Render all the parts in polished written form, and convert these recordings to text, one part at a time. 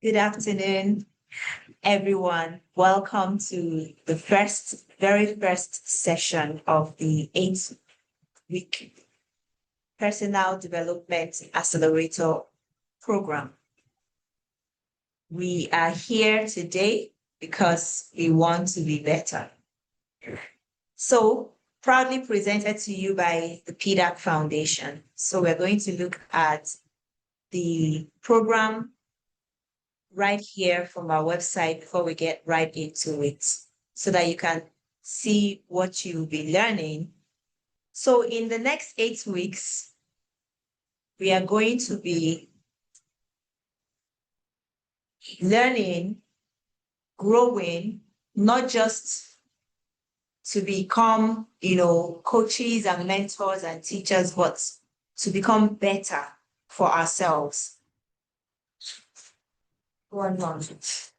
Good afternoon, everyone. Welcome to the very first session of the 8-week Personal Development Accelerator program. We are here today because we want to be better. So, proudly presented to you by the PDAC Foundation. So we're going to look at the program right here from our website before we get right into it, so that you can see what you'll be learning. So in the next 8 weeks, we are going to be learning, growing, not just to become, coaches and mentors and teachers, but to become better for ourselves. 1 month.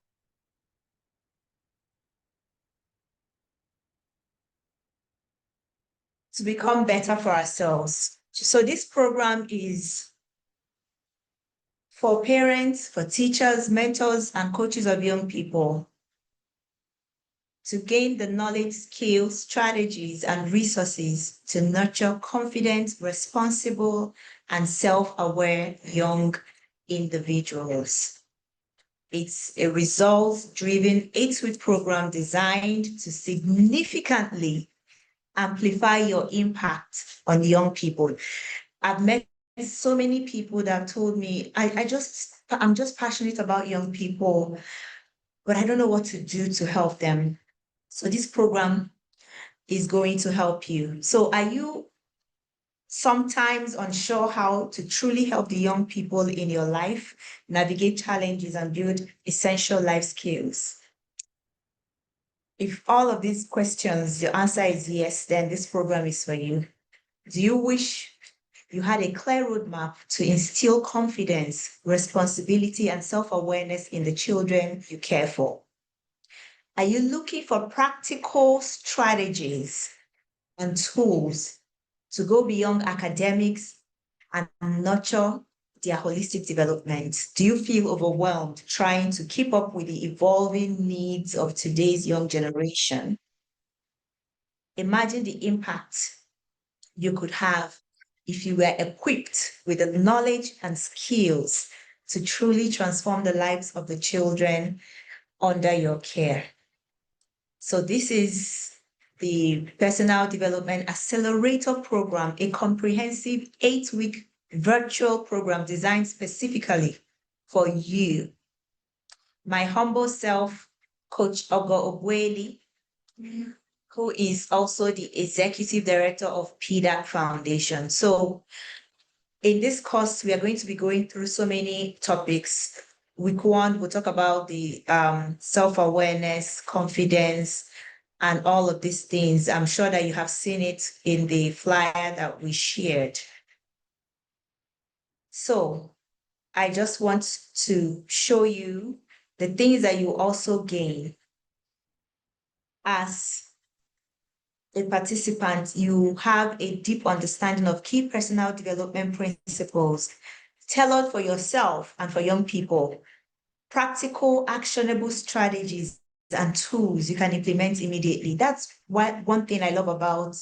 To become better for ourselves. So this program is for parents, for teachers, mentors, and coaches of young people to gain the knowledge, skills, strategies, and resources to nurture confident, responsible, and self-aware young individuals. It's a results-driven 8-week program designed to significantly amplify your impact on young people. I've met so many people that told me, I'm just passionate about young people, but I don't know what to do to help them. So this program is going to help you. So are you sometimes unsure how to truly help the young people in your life navigate challenges and build essential life skills? If all of these questions, your answer is yes, then this program is for you. Do you wish you had a clear roadmap to instill confidence, responsibility, and self-awareness in the children you care for? Are you looking for practical strategies and tools to go beyond academics and nurture their holistic development? Do you feel overwhelmed trying to keep up with the evolving needs of today's young generation? Imagine the impact you could have if you were equipped with the knowledge and skills to truly transform the lives of the children under your care. So this is the Personal Development Accelerator program, a comprehensive 8-week virtual program designed specifically for you. My humble self, Coach Ogo Obweli, who is also the Executive Director of PDAC Foundation. So in this course, we are going to be going through so many topics. Week 1, we'll talk about the self-awareness, confidence, and all of these things. I'm sure that you have seen it in the flyer that we shared. So I just want to show you the things that you also gain as a participant. You have a deep understanding of key personal development principles tailored for yourself and for young people, practical, actionable strategies and tools you can implement immediately. That's one thing I love about,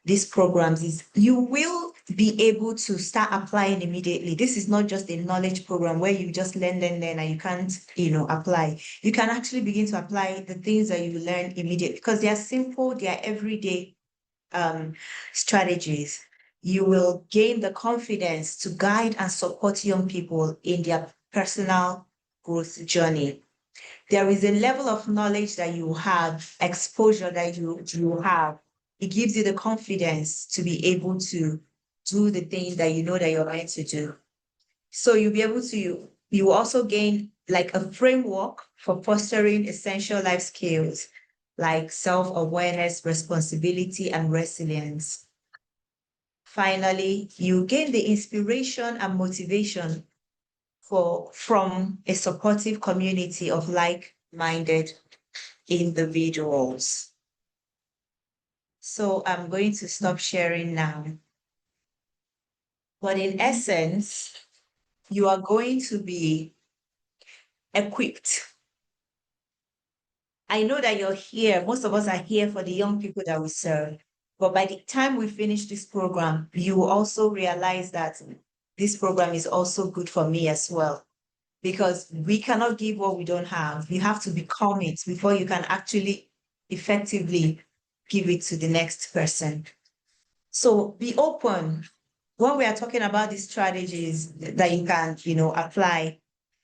these programs is you will be able to start applying immediately. This is not just a knowledge program where you just learn, and you can't, apply. You can actually begin to apply the things that you learn immediately because they are simple, they are everyday strategies. You will gain the confidence to guide and support young people in their personal growth journey. There is a level of knowledge that you have, exposure that you have. It gives you the confidence to be able to do the things that you know that you're going to do. So you'll be able to, you also gain like a framework for fostering essential life skills like self-awareness, responsibility, and resilience. Finally, you gain the inspiration and motivation from a supportive community of like-minded individuals. So I'm going to stop sharing now. But in essence, you are going to be equipped. I know that you're here. Most of us are here for the young people that we serve. But by the time we finish this program, you will also realize that this program is also good for me as well. Because we cannot give what we don't have. You have to become it before you can actually effectively give it to the next person. So be open. When we are talking about these strategies that you can, apply,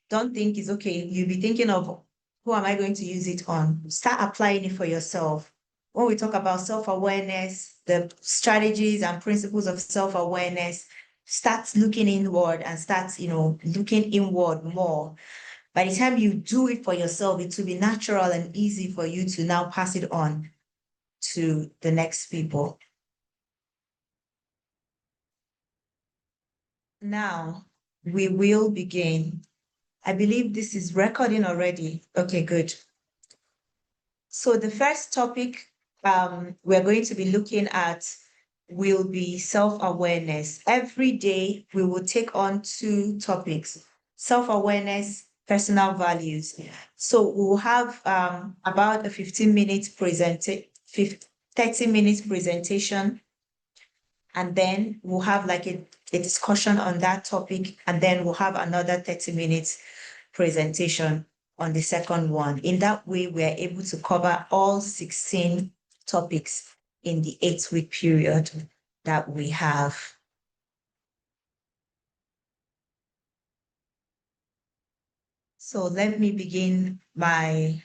don't think it's okay. You'll be thinking of who am I going to use it on? Start applying it for yourself. When we talk about self-awareness, the strategies and principles of self-awareness, start looking inward and start, looking inward more. By the time you do it for yourself, it will be natural and easy for you to now pass it on to the next people. Now, we will begin. I believe this is recording already. Okay, good. So the first topic we're going to be looking at will be self-awareness. Every day, we will take on two topics, self-awareness, personal values. So we will have about a 15-minute 30 minutes presentation, and then we'll have like a discussion on that topic, and then we'll have another 30 minutes presentation on the second one. In that way, we are able to cover all 16 topics in the 8-week period that we have. So let me begin my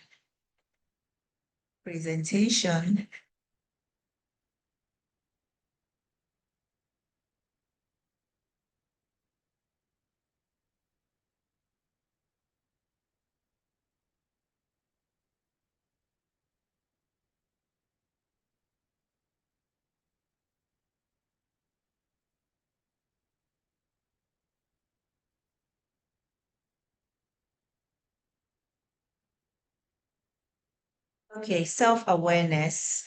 presentation. Okay, self-awareness.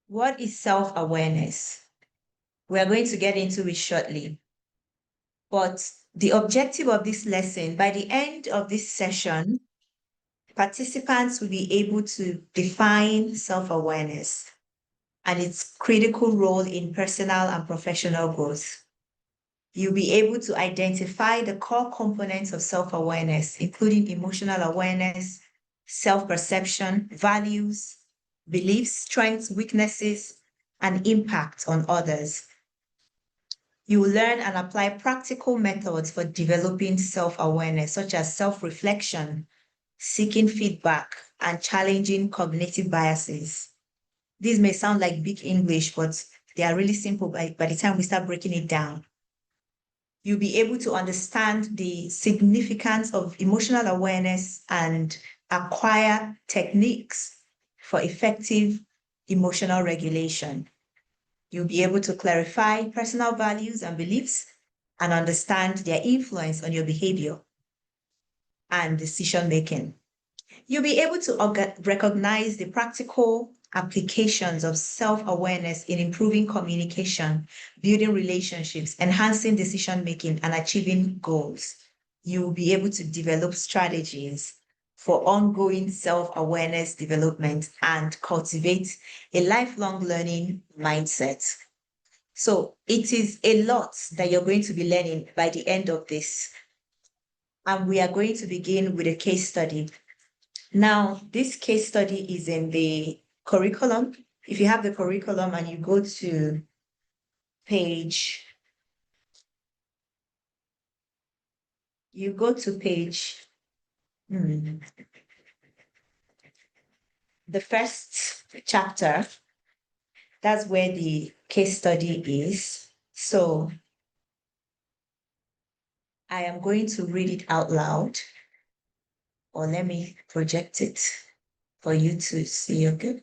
What is self-awareness? We are going to get into it shortly. But the objective of this lesson, by the end of this session, participants will be able to define self-awareness and its critical role in personal and professional growth. You'll be able to identify the core components of self-awareness, including emotional awareness, self-perception, values, beliefs, strengths, weaknesses, and impact on others. You will learn and apply practical methods for developing self-awareness, such as self-reflection, seeking feedback, and challenging cognitive biases. These may sound like big English, but they are really simple by the time we start breaking it down. You'll be able to understand the significance of emotional awareness and acquire techniques for effective emotional regulation. You'll be able to clarify personal values and beliefs and understand their influence on your behavior and decision-making. You'll be able to recognize the practical applications of self-awareness in improving communication, building relationships, enhancing decision-making, and achieving goals. You will be able to develop strategies for ongoing self-awareness development and cultivate a lifelong learning mindset. So it is a lot that you're going to be learning by the end of this. And we are going to begin with a case study. Now, this case study is in the curriculum. If you have the curriculum and you go to page, the first chapter, that's where the case study is. So I am going to read it out loud, or let me project it for you to see, okay?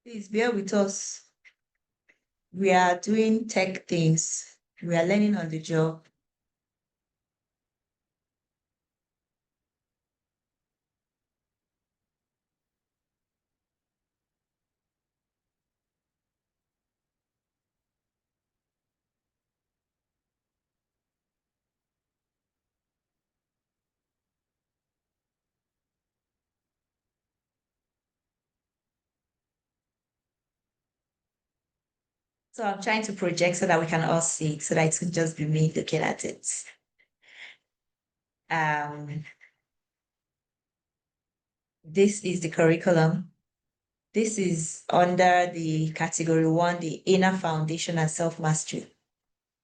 Please bear with us. We are doing tech things. We are learning on the job. So I'm trying to project so that we can all see it, so that it could just be me looking at it. Um, this is the curriculum. This is under the category one, the inner foundation and self-mastery.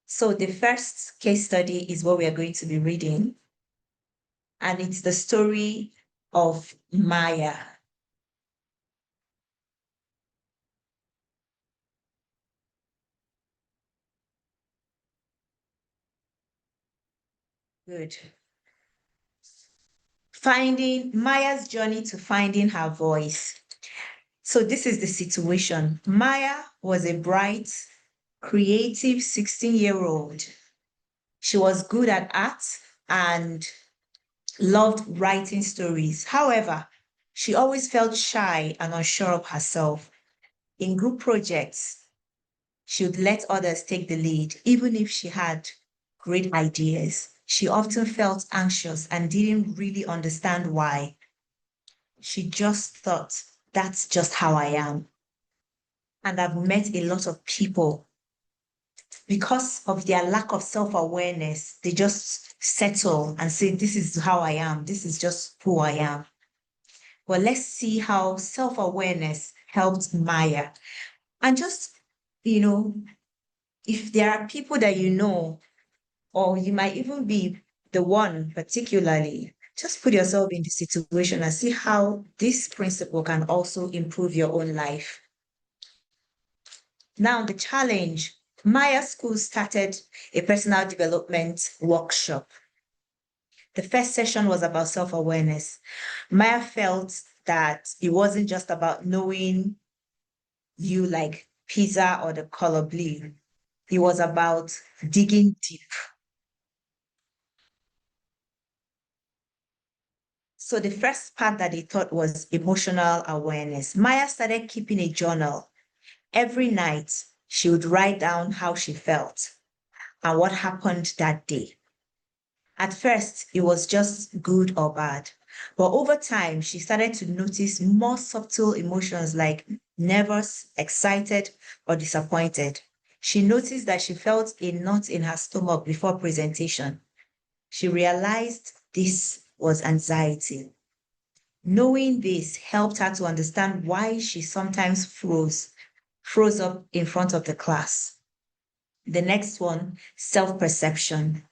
So the first case study is what we are going to be reading, and it's the story of Maya. Good. Finding Maya's journey to finding her voice. So this is the situation. Maya was a bright, creative 16-year-old. She was good at art and loved writing stories. However, she always felt shy and unsure of herself. In group projects, she would let others take the lead, even if she had great ideas. She often felt anxious and didn't really understand why. She just thought, that's just how I am. And I've met a lot of people because of their lack of self-awareness, they just settle and say, this is how I am. This is just who I am. Well, let's see how self-awareness helped Maya. And just, you know, if there are people that you know, or you might even be the one particularly, just put yourself in the situation and see how this principle can also improve your own life. Now, the challenge. Maya School started a personal development workshop. The first session was about self-awareness. Maya felt that it wasn't just about knowing you like pizza or the color blue. It was about digging deep. So the first part that they taught was emotional awareness. Maya started keeping a journal. Every night, she would write down how she felt and what happened that day. At first, it was just good or bad. But over time, she started to notice more subtle emotions like nervous, excited, or disappointed. She noticed that she felt a knot in her stomach before presentation. She realized this was anxiety. Knowing this helped her to understand why she sometimes froze up in front of the class. The next one, self-perception.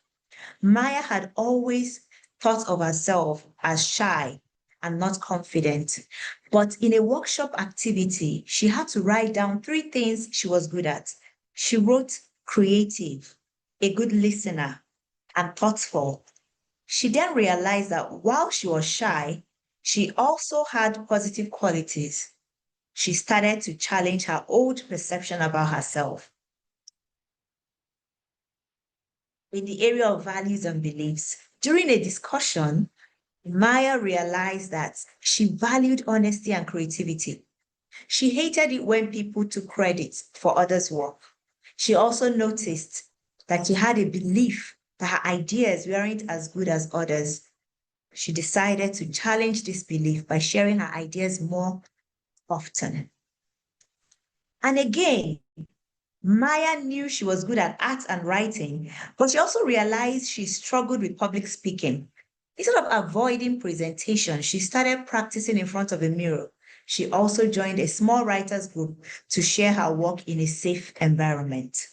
Maya had always thought of herself as shy and not confident. But in a workshop activity, she had to write down three things she was good at. She wrote creative, a good listener, and thoughtful. She then realized that while she was shy, she also had positive qualities. She started to challenge her old perception about herself. In the area of values and beliefs, during a discussion, Maya realized that she valued honesty and creativity. She hated it when people took credit for others' work. She also noticed that she had a belief that her ideas weren't as good as others. She decided to challenge this belief by sharing her ideas more often. And again, Maya knew she was good at art and writing, but she also realized she struggled with public speaking. Instead of avoiding presentation, she started practicing in front of a mirror. She also joined a small writers group to share her work in a safe environment.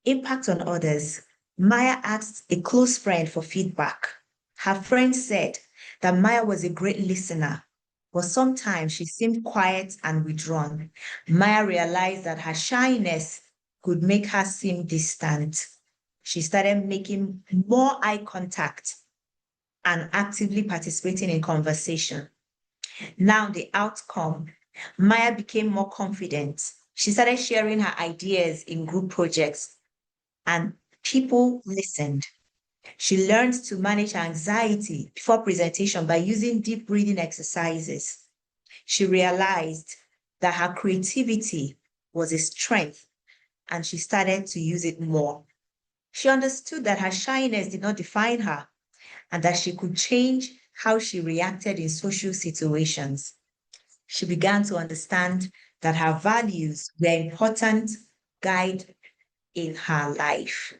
Impact on others. Maya asked a close friend for feedback. Her friend said that Maya was a great listener, but sometimes she seemed quiet and withdrawn. Maya realized that her shyness could make her seem distant. She started making more eye contact and actively participating in conversation. Now, the outcome, Maya became more confident. She started sharing her ideas in group projects, and people listened. She learned to manage her anxiety before presentation by using deep breathing exercises. She realized that her creativity was a strength and she started to use it more. She understood that her shyness did not define her and that she could change how she reacted in social situations. She began to understand that her values were important guide in her life.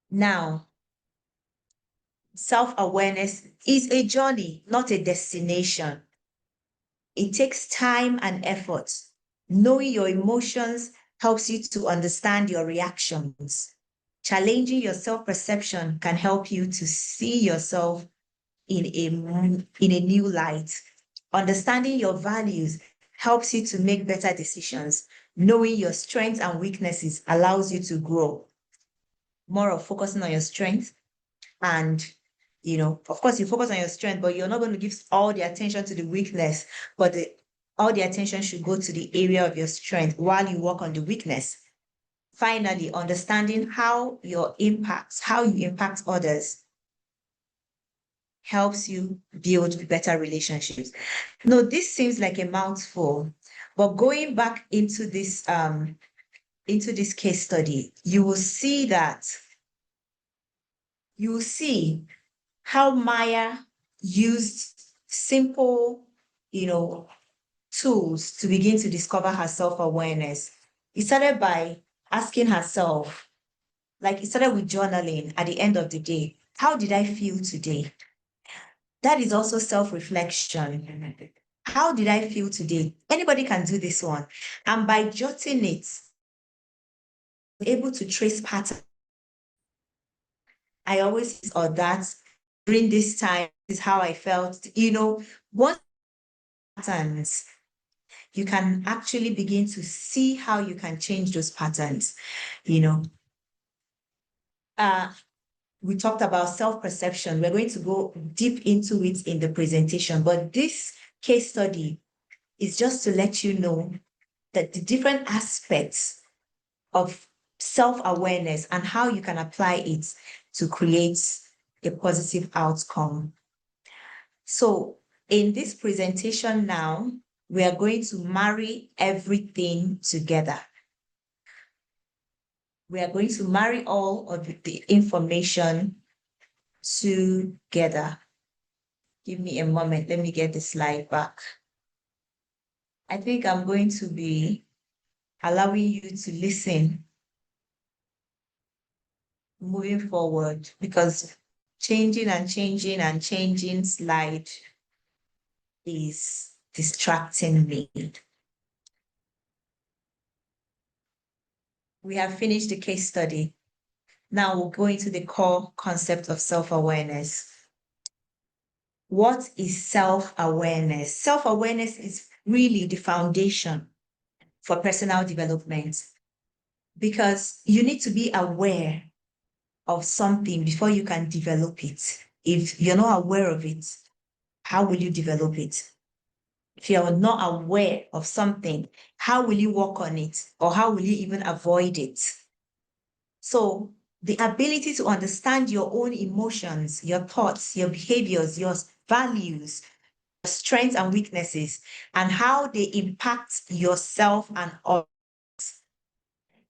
Now, self-awareness is a journey, not a destination. It takes time and effort. Knowing your emotions helps you to understand your reactions. Challenging your self-perception can help you to see yourself in a new light. Understanding your values helps you to make better decisions. Knowing your strengths and weaknesses allows you to grow. More of focusing on your strengths and, of course, you focus on your strength, but you're not going to give all the attention to the weakness, but all the attention should go to the area of your strength while you work on the weakness. Finally, understanding how you impact others helps you build better relationships. No, this seems like a mouthful, but going back into this case study, you will see how Maya used simple, tools to begin to discover her self-awareness. It started by asking herself, it started with journaling at the end of the day. How did I feel today? That is also self-reflection. How did I feel today? Anybody can do this one. And by jotting it, able to trace patterns. I always, or that during this time is how I felt, once patterns, you can actually begin to see how you can change those patterns. We talked about self-perception. We're going to go deep into it in the presentation, but this case study is just to let you know that the different aspects of self-awareness and how you can apply it to create a positive outcome. So in this presentation now, we are going to marry everything together. We are going to marry all of the information together. Give me a moment. Let me get the slide back. I think I'm going to be allowing you to listen moving forward because changing slide is distracting me. We have finished the case study. Now we'll go into the core concept of self-awareness. What is self-awareness? Self-awareness is really the foundation for personal development because you need to be aware of something before you can develop it. If you're not aware of it, how will you develop it? If you're not aware of something, how will you work on it? Or how will you even avoid it? So the ability to understand your own emotions, your thoughts, your behaviors, your values, your strengths and weaknesses, and how they impact yourself and others.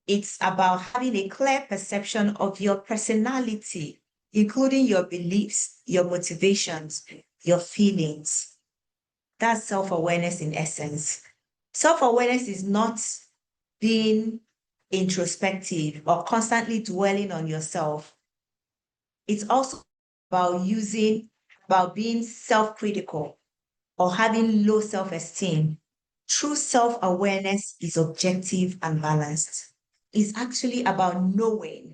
It's about having a clear perception of your personality, including your beliefs, your motivations, your feelings. That's self-awareness in essence. Self-awareness is not being introspective or constantly dwelling on yourself. It's also about being self-critical or having low self-esteem. True self-awareness is objective and balanced. It's actually about knowing,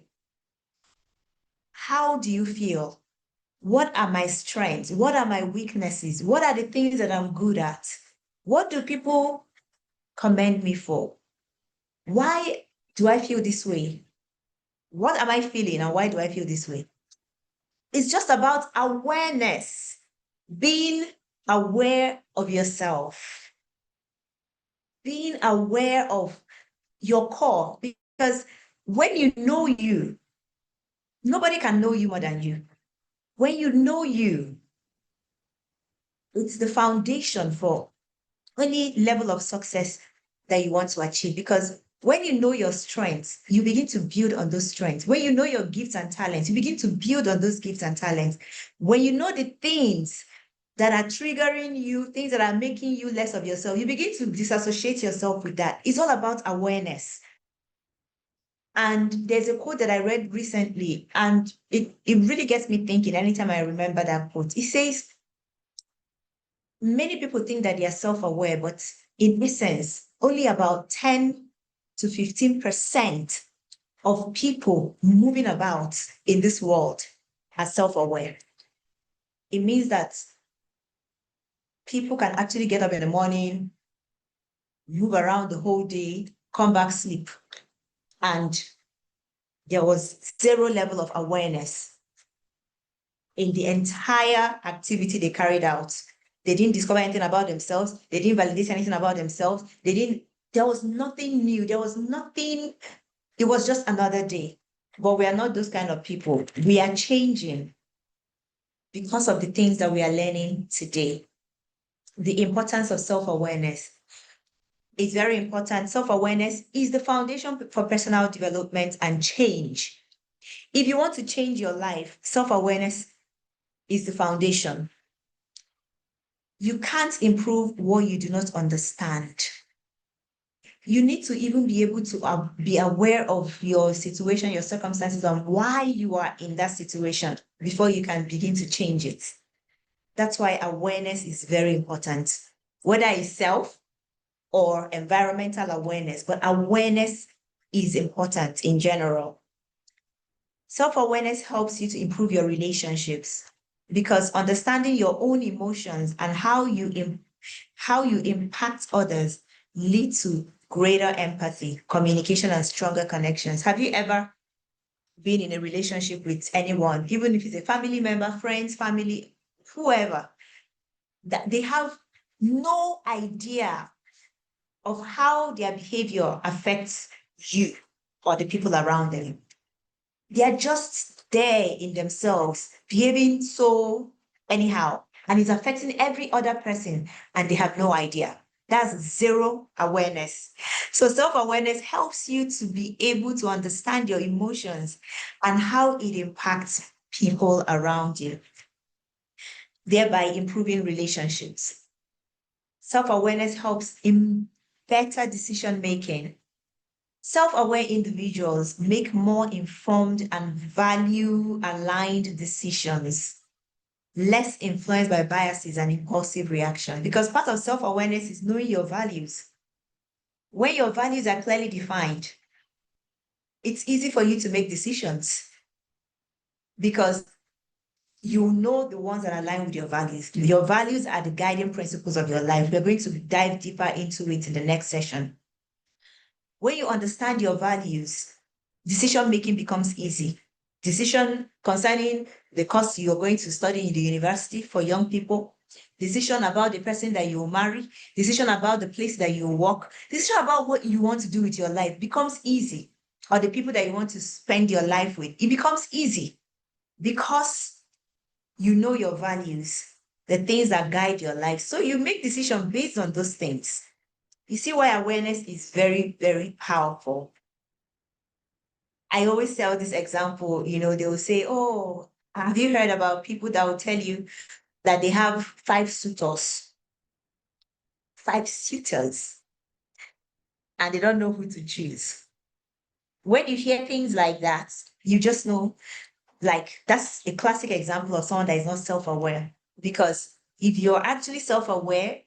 how do you feel? What are my strengths? What are my weaknesses? What are the things that I'm good at? What do people commend me for? Why do I feel this way? What am I feeling and why do I feel this way? It's just about awareness, being aware of yourself, being aware of your core, because when you know you, nobody can know you more than you. When you know you, it's the foundation for any level of success that you want to achieve. Because when you know your strengths, you begin to build on those strengths. When you know your gifts and talents, you begin to build on those gifts and talents. When you know the things that are triggering you, things that are making you less of yourself, you begin to disassociate yourself with that. It's all about awareness. And there's a quote that I read recently, and it really gets me thinking anytime I remember that quote. It says, many people think that they are self-aware, but in essence, only about 10 to 15% of people moving about in this world are self-aware. It means that people can actually get up in the morning, move around the whole day, come back, sleep. And there was zero level of awareness in the entire activity they carried out. They didn't discover anything about themselves. They didn't validate anything about themselves. There was nothing new. There was nothing. It was just another day. But we are not those kind of people. We are changing because of the things that we are learning today. The importance of self-awareness is very important. Self-awareness is the foundation for personal development and change. If you want to change your life, self-awareness is the foundation. You can't improve what you do not understand. You need to even be able to be aware of your situation, your circumstances, and why you are in that situation before you can begin to change it. That's why awareness is very important, whether it's self or environmental awareness, but awareness is important in general. Self-awareness helps you to improve your relationships because understanding your own emotions and how you impact others lead to greater empathy, communication, and stronger connections. Have you ever been in a relationship with anyone, even if it's a family member, friends, family, whoever, that they have no idea of how their behavior affects you or the people around them? They are just there in themselves, behaving so anyhow, and it's affecting every other person, and they have no idea. That's zero awareness. So self-awareness helps you to be able to understand your emotions and how it impacts people around you, thereby improving relationships. Self-awareness helps in better decision-making. Self-aware individuals make more informed and value-aligned decisions, less influenced by biases and impulsive reaction. Because part of self-awareness is knowing your values. When your values are clearly defined, it's easy for you to make decisions because you know the ones that align with your values. Your values are the guiding principles of your life. We're going to dive deeper into it in the next session. When you understand your values, decision-making becomes easy. Decision concerning the course you're going to study in the university for young people, decision about the person that you will marry, decision about the place that you will work, decision about what you want to do with your life becomes easy, or the people that you want to spend your life with. It becomes easy because you know your values, the things that guide your life. So you make decisions based on those things. You see why awareness is very, very powerful. I always tell this example, they will say, oh, have you heard about people that will tell you that they have 5 suitors, and they don't know who to choose? When you hear things like that, you just know, like, that's a classic example of someone that is not self-aware. Because if you're actually self-aware,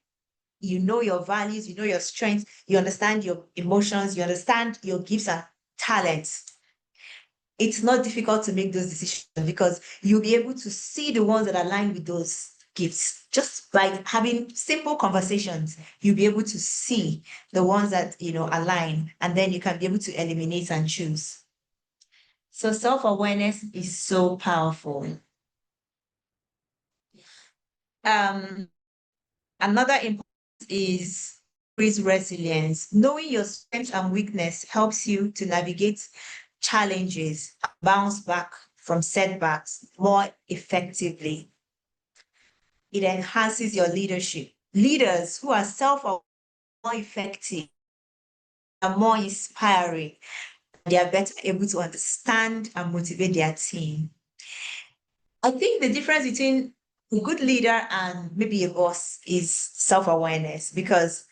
you know your values, you know your strengths, you understand your emotions, you understand your gifts and talents. It's not difficult to make those decisions because you'll be able to see the ones that align with those gifts. Just by having simple conversations, you'll be able to see the ones that, align, and then you can be able to eliminate and choose. So self-awareness is so powerful. Another important is resilience. Knowing your strengths and weakness helps you to navigate challenges, bounce back from setbacks more effectively. It enhances your leadership. Leaders who are self-aware are more effective, are more inspiring. They are better able to understand and motivate their team. I think the difference between A good leader and maybe a boss is self-awareness, because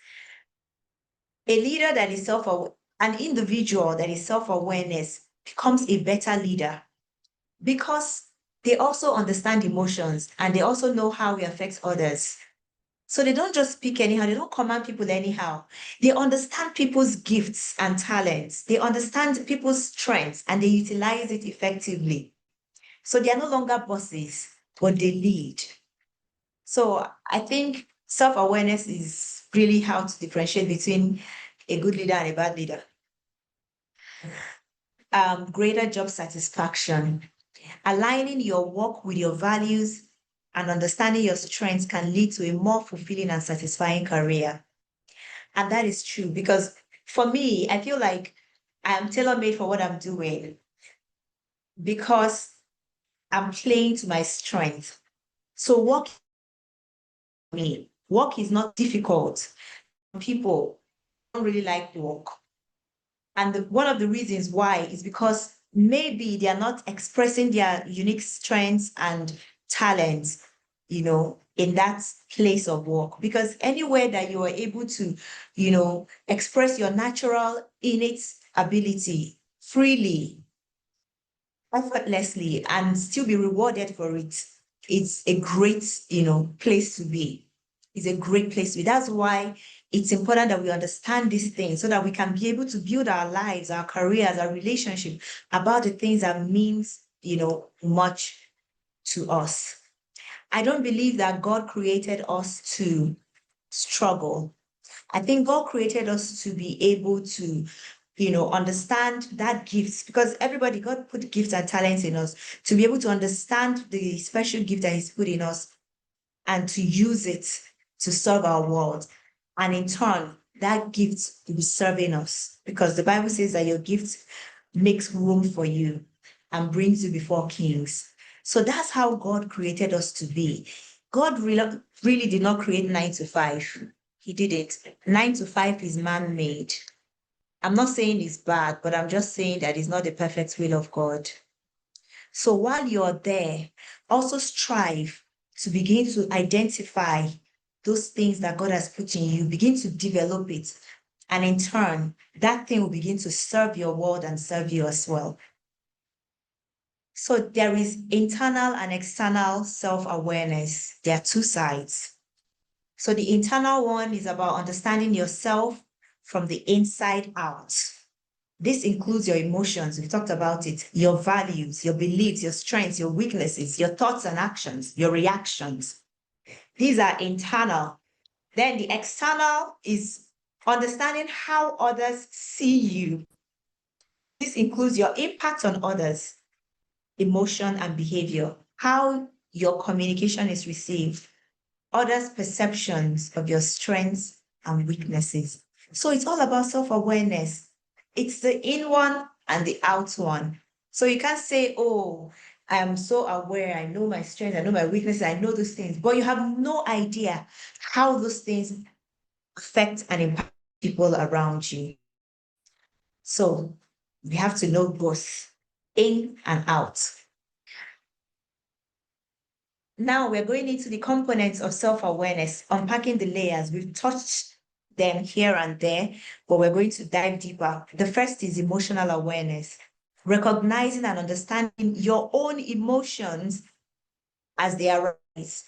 a leader that is self-aware, an individual that is self-awareness becomes a better leader because they also understand emotions and they also know how it affects others. So they don't just speak anyhow, they don't command people anyhow. They understand people's gifts and talents. They understand people's strengths and they utilize it effectively. So they are no longer bosses, but they lead. So I think self-awareness is really how to differentiate between a good leader and a bad leader. Greater job satisfaction. Aligning your work with your values and understanding your strengths can lead to a more fulfilling and satisfying career. And that is true because for me, I feel like I am tailor-made for what I'm doing because I'm playing to my strength. So work is not difficult. People don't really like work. And one of the reasons why is because maybe they are not expressing their unique strengths and talents, in that place of work. Because anywhere that you are able to, express your natural innate ability freely, effortlessly, and still be rewarded for it, it's a great, place to be. It's a great place to be. That's why it's important that we understand these things so that we can be able to build our lives, our careers, our relationship about the things that means, much to us. I don't believe that God created us to struggle. I think God created us to be able to, understand that gifts, because God put gifts and talents in us to be able to understand the special gift that He's put in us and to use it to serve our world. And in turn, that gift will be serving us because the Bible says that your gift makes room for you and brings you before kings. So that's how God created us to be. God really did not create 9 to 5. He did it. 9 to 5 is man-made. I'm not saying it's bad, but I'm just saying that it's not the perfect will of God. So while you're there, also strive to begin to identify those things that God has put in you, begin to develop it. And in turn, that thing will begin to serve your world and serve you as well. So there is internal and external self-awareness. There are two sides. So the internal one is about understanding yourself from the inside out. This includes your emotions, we talked about it, your values, your beliefs, your strengths, your weaknesses, your thoughts and actions, your reactions. These are internal. Then the external is understanding how others see you. This includes your impact on others, emotion and behavior, how your communication is received, others' perceptions of your strengths and weaknesses. So it's all about self-awareness. It's the in one and the out one. So you can't say, oh, I'm so aware, I know my strengths, I know my weaknesses, I know those things, but you have no idea how those things affect and impact people around you. So we have to know both in and out. Now we're going into the components of self-awareness, unpacking the layers. We've touched them here and there, but we're going to dive deeper. The first is emotional awareness, recognizing and understanding your own emotions as they arise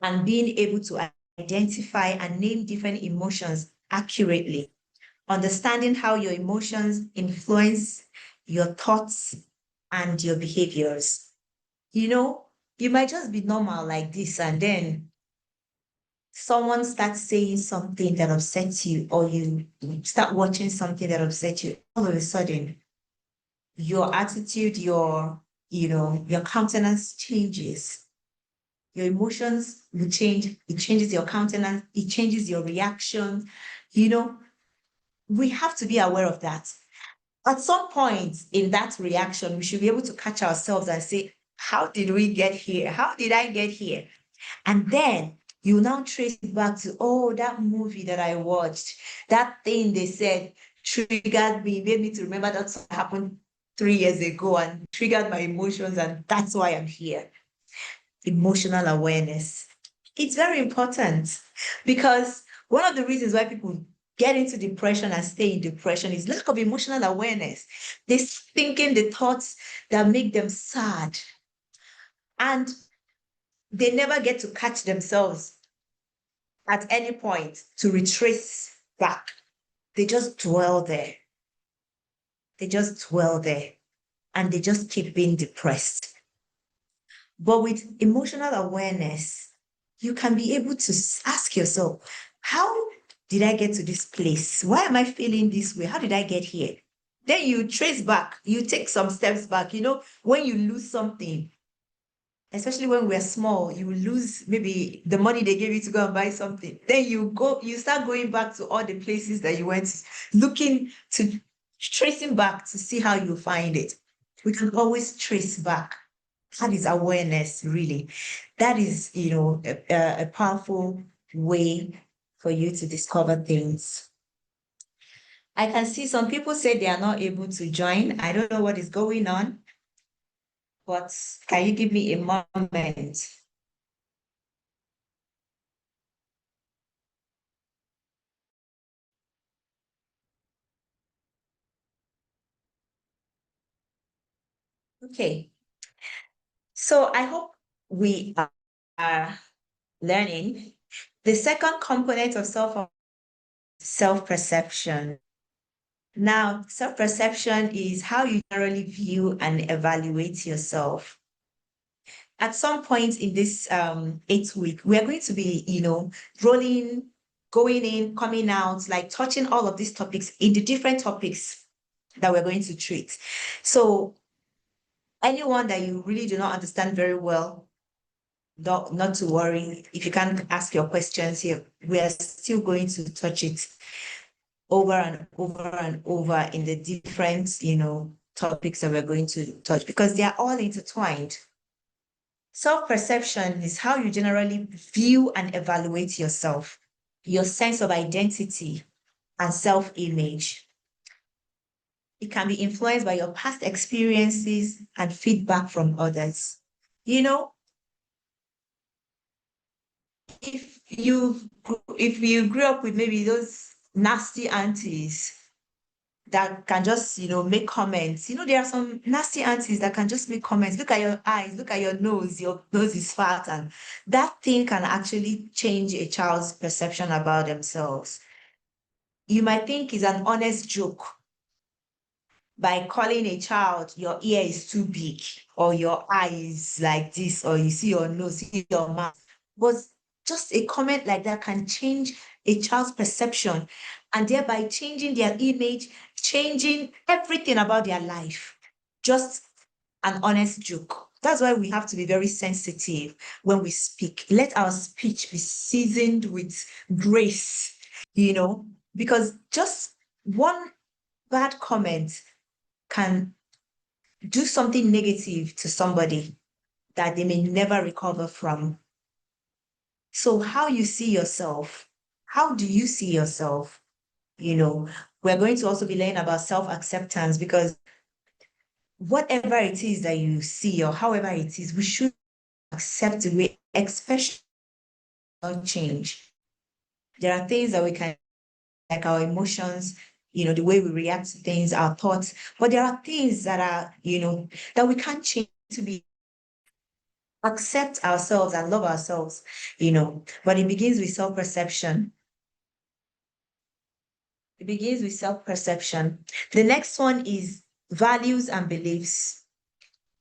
and being able to identify and name different emotions accurately, understanding how your emotions influence your thoughts and your behaviors. You might just be normal like this, and then someone starts saying something that upsets you, or you start watching something that upsets you. All of a sudden, your attitude, your countenance changes. Your emotions will change. It changes your countenance. It changes your reaction. We have to be aware of that. At some point in that reaction, we should be able to catch ourselves and say, how did we get here? How did I get here? And then you now trace it back to, oh, that movie that I watched, that thing they said triggered me, made me to remember that's what happened 3 years ago and triggered my emotions, and that's why I'm here. emotional awareness. It's very important because one of the reasons why people get into depression and stay in depression is lack of emotional awareness. They're thinking the thoughts that make them sad, and they never get to catch themselves at any point to retrace back. They just dwell there. They just dwell there and they just keep being depressed. But with emotional awareness, you can be able to ask yourself, how did I get to this place? Why am I feeling this way? How did I get here? Then you trace back, you take some steps back. When you lose something, especially when we're small, you lose maybe the money they gave you to go and buy something. Then you start going back to all the places that you went, looking to tracing back to see how you find it. We can always trace back. That is awareness, really. That is, a powerful way for you to discover things. I can see some people say they are not able to join. I don't know what is going on, but can you give me a moment? Okay. So I hope we are learning. The second component of self-perception. Now, self-perception is how you generally view and evaluate yourself. At some point in this 8th week, we are going to be, rolling, going in, coming out, like touching all of these topics in the different topics that we're going to treat. So anyone that you really do not understand very well, not to worry. If you can't ask your questions here, we are still going to touch it over and over and over in the different, topics that we're going to touch because they are all intertwined. Self-perception is how you generally view and evaluate yourself, your sense of identity and self-image. It can be influenced by your past experiences and feedback from others. You know, if you grew up with maybe those nasty aunties that can just make comments, there are some nasty aunties that can just make comments. Look at your eyes, look at your nose is fat, and that thing can actually change a child's perception about themselves. You might think it's an honest joke by calling a child, your ear is too big, or your eyes like this, or you see your nose, see your mouth. But just a comment like that can change a child's perception and thereby changing their image, changing everything about their life. Just an honest joke. That's why we have to be very sensitive when we speak. Let our speech be seasoned with grace, because just one bad comment can do something negative to somebody that they may never recover from. So how you see yourself, how do you see yourself? We're going to also be learning about self-acceptance because whatever it is that you see or however it is, we should accept the way, especially not change. There are things that we can, like our emotions, the way we react to things, our thoughts, but there are things that are, that we can't change to be accept ourselves and love ourselves, but it begins with self-perception. It begins with self-perception. The next one is values and beliefs.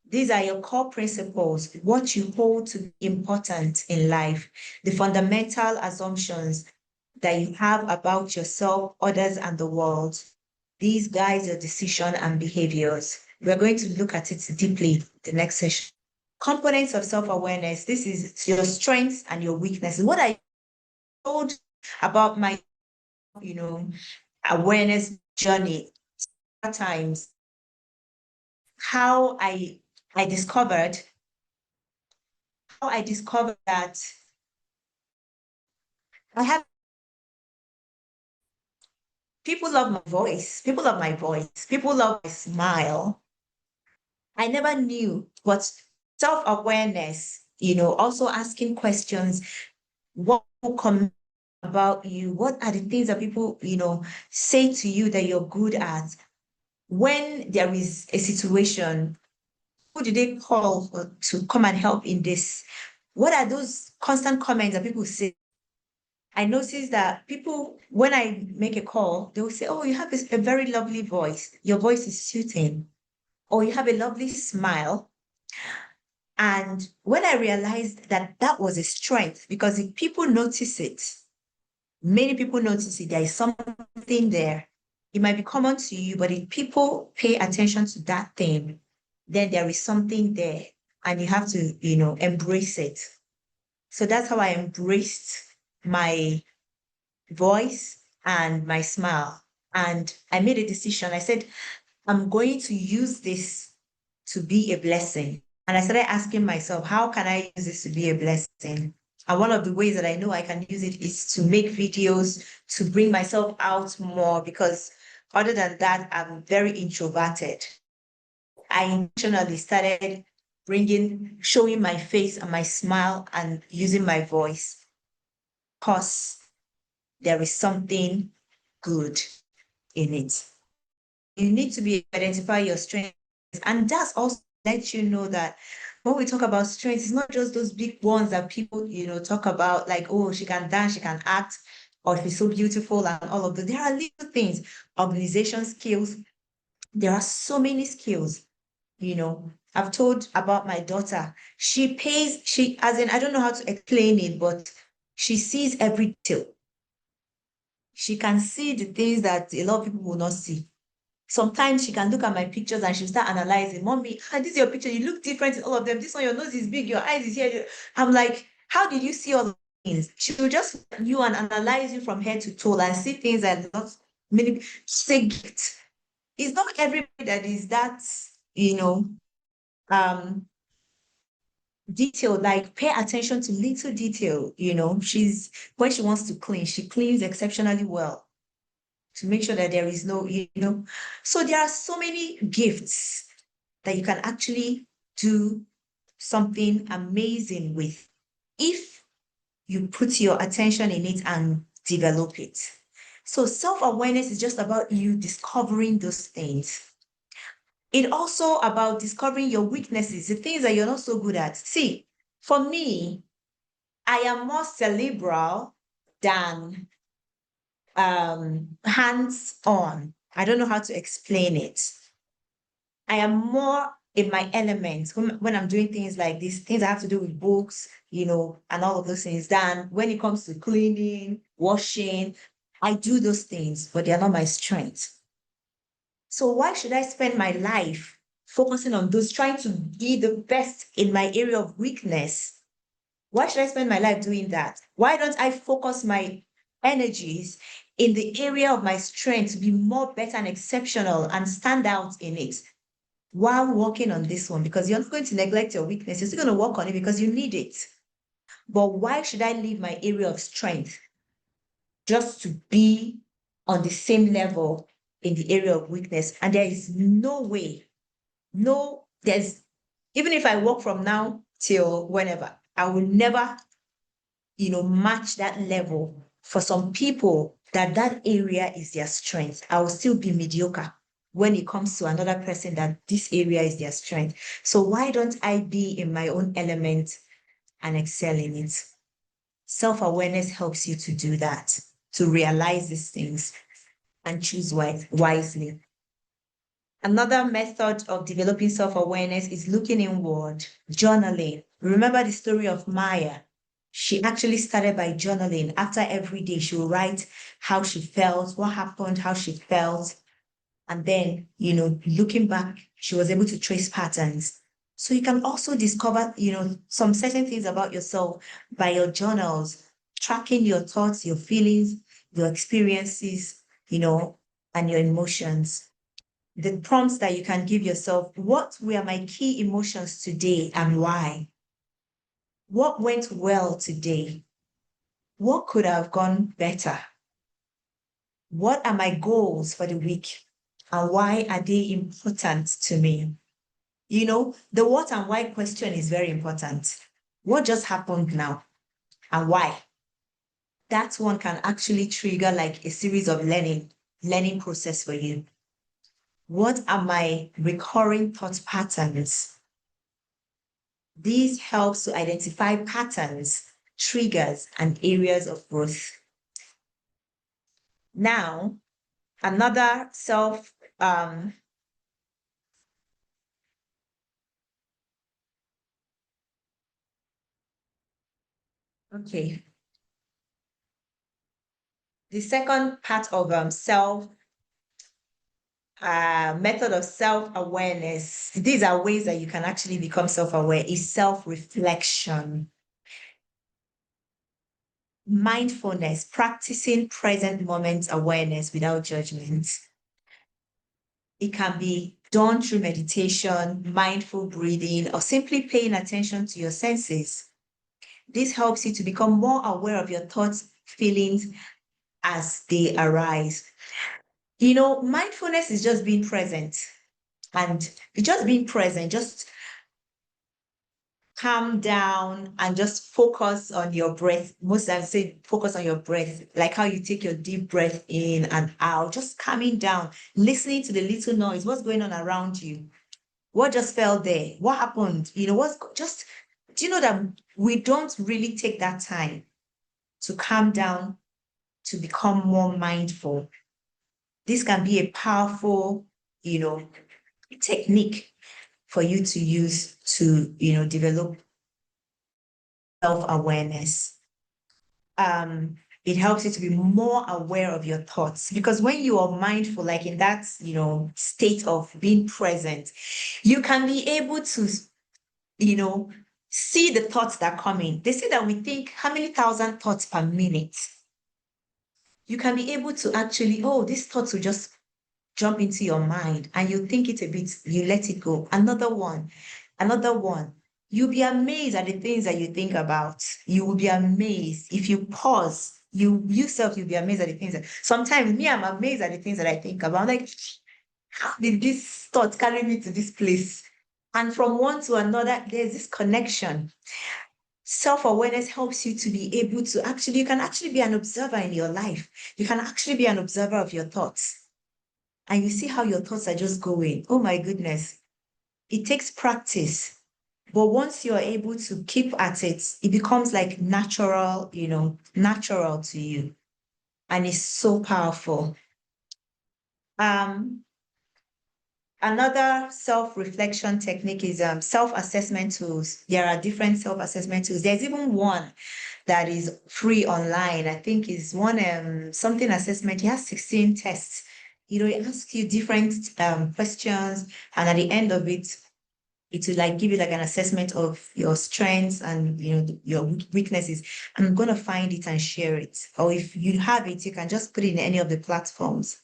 These are your core principles, what you hold to be important in life, the fundamental assumptions that you have about yourself, others, and the world. These guide your decision and behaviors. We're going to look at it deeply the next session. Components of self-awareness. This is your strengths and your weaknesses. What I told about my, awareness journey at times, how I discovered that I have people love my voice, people love my smile. I never knew, but self-awareness also asking questions. What will come about you? What are the things that people, say to you that you're good at? When there is a situation, who do they call to come and help in this? What are those constant comments that people say? I notice that people, when I make a call, they will say, "Oh, you have a very lovely voice. Your voice is soothing." Or you have a lovely smile. And when I realized that that was a strength, because if people notice it, many people notice it, there is something there. It might be common to you, but if people pay attention to that thing, then there is something there and you have to, embrace it. So that's how I embraced my voice and my smile. And I made a decision. I said, I'm going to use this to be a blessing. And I started asking myself, how can I use this to be a blessing? And one of the ways that I know I can use it is to make videos, to bring myself out more, because other than that, I'm very introverted. I intentionally started showing my face and my smile and using my voice because there is something good in it. You need to be identify your strengths. And that's also let you know that when we talk about strengths, it's not just those big ones that people, talk about, like, oh, she can dance, she can act, or she's so beautiful and all of that. There are little things, organization skills. There are so many skills, I've told about my daughter. As in, I don't know how to explain it, but she sees every detail. She can see the things that a lot of people will not see. Sometimes she can look at my pictures and she'll start analyzing. Mommy, this is your picture. You look different in all of them. This one, your nose is big, your eyes is here. I'm like, how did you see all the things? She will just look at you and analyze you from head to toe and see things that not many say gift. It's not everybody that is that, um, detailed. Like, pay attention to little detail. She's when she wants to clean, she cleans exceptionally well to make sure that there is no, So there are so many gifts that you can actually do something amazing with if you put your attention in it and develop it. So self-awareness is just about you discovering those things. It's also about discovering your weaknesses, the things that you're not so good at. See, for me, I am more cerebral than hands-on. I don't know how to explain it. I am more in my element when I'm doing things like this, things I have to do with books, and all of those things. Than when it comes to cleaning, washing, I do those things, but they're not my strength. So why should I spend my life focusing on those, trying to be the best in my area of weakness? Why should I spend my life doing that? Why don't I focus my energies in the area of my strength to be more better and exceptional and stand out in it while working on this one? Because you're not going to neglect your weakness. You're still going to work on it because you need it. But why should I leave my area of strength just to be on the same level in the area of weakness? And there is no way, even if I work from now till whenever, I will never match that level. For some people, that area is their strength, I will still be mediocre when it comes to another person that this area is their strength. So why don't I be in my own element and excel in it? Self-awareness helps you to do that, to realize these things and choose wisely. Another method of developing self-awareness is looking inward, journaling. Remember the story of Maya? She actually started by journaling. After every day, she will write how she felt, what happened, how she felt. And then, looking back, she was able to trace patterns. So you can also discover, some certain things about yourself by your journals, tracking your thoughts, your feelings, your experiences, and your emotions. The prompts that you can give yourself: what were my key emotions today and why? What went well today? What could have gone better? What are my goals for the week and why are they important to me? The what and why question is very important. What just happened now and why? That one can actually trigger like a series of learning process for you. What are my recurring thought patterns? These helps to identify patterns, triggers, and areas of growth. Now, another okay. The second part of method of self-awareness. These are ways that you can actually become self-aware, is self-reflection. Mindfulness, practicing present moment awareness without judgment. It can be done through meditation, mindful breathing, or simply paying attention to your senses. This helps you to become more aware of your thoughts, feelings as they arise. Mindfulness is just being present, and just being present, just calm down and just focus on your breath. Most times say focus on your breath, like how you take your deep breath in and out, just calming down, listening to the little noise, what's going on around you, what just fell there, what happened, do you know that we don't really take that time to calm down, to become more mindful? This can be a powerful, technique for you to use to, develop self-awareness. It helps you to be more aware of your thoughts, because when you are mindful, like in that, state of being present, you can be able to, see the thoughts that come in. They say that we think how many thousand thoughts per minute. You can be able to actually, oh, these thoughts will just jump into your mind and you think it a bit, you let it go. Another one, another one. You'll be amazed at the things that you think about. You will be amazed if you pause. You yourself, you'll be amazed at the things that sometimes me, I'm amazed at the things that I think about. I'm like, how did this thought carry me to this place? And from one to another, there's this connection. Self-awareness helps you to be able to actually, you can actually be an observer in your life. You can actually be an observer of your thoughts. And you see how your thoughts are just going. Oh my goodness. It takes practice. But once you're able to keep at it, it becomes like natural, natural to you. And it's so powerful. Another self-reflection technique is self-assessment tools. There are different self-assessment tools. There's even one that is free online. I think is one something assessment. It has 16 tests. It asks you different questions, and at the end of it, it will like give you like an assessment of your strengths and your weaknesses. I'm gonna find it and share it. Or if you have it, you can just put it in any of the platforms.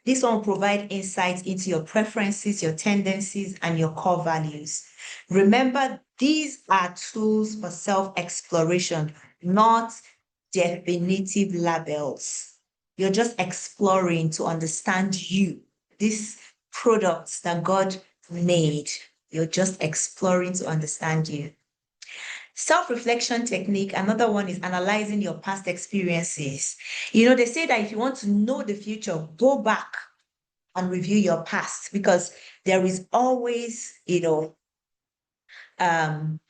This one will provide insights into your preferences, your tendencies, and your core values. Remember, these are tools for self-exploration, not definitive labels. You're just exploring to understand you, these products that God made. You're just exploring to understand you. Self-reflection technique, another one is analyzing your past experiences. They say that if you want to know the future, go back and review your past, because there is always, um,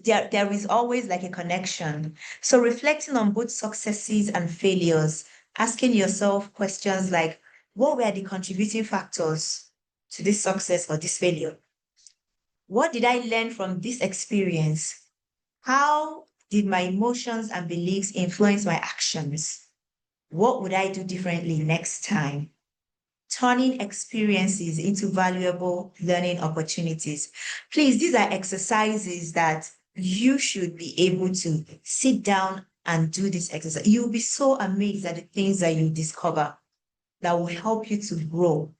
there is always like a connection. So reflecting on both successes and failures, asking yourself questions like, what were the contributing factors to this success or this failure? What did I learn from this experience? How did my emotions and beliefs influence my actions? What would I do differently next time? Turning experiences into valuable learning opportunities. Please, these are exercises that you should be able to sit down and do this exercise. You'll be so amazed at the things that you discover that will help you to grow,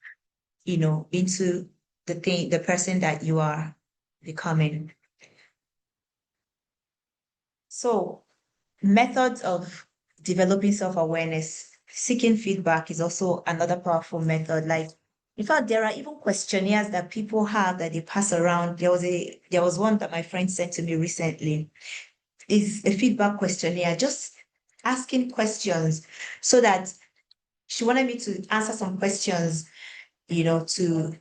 into the person that you are becoming. So, methods of developing self-awareness, seeking feedback is also another powerful method. Like In fact, there are even questionnaires that people have that they pass around. There was one that my friend sent to me recently. Is a feedback questionnaire, just asking questions so that she wanted me to answer some questions, to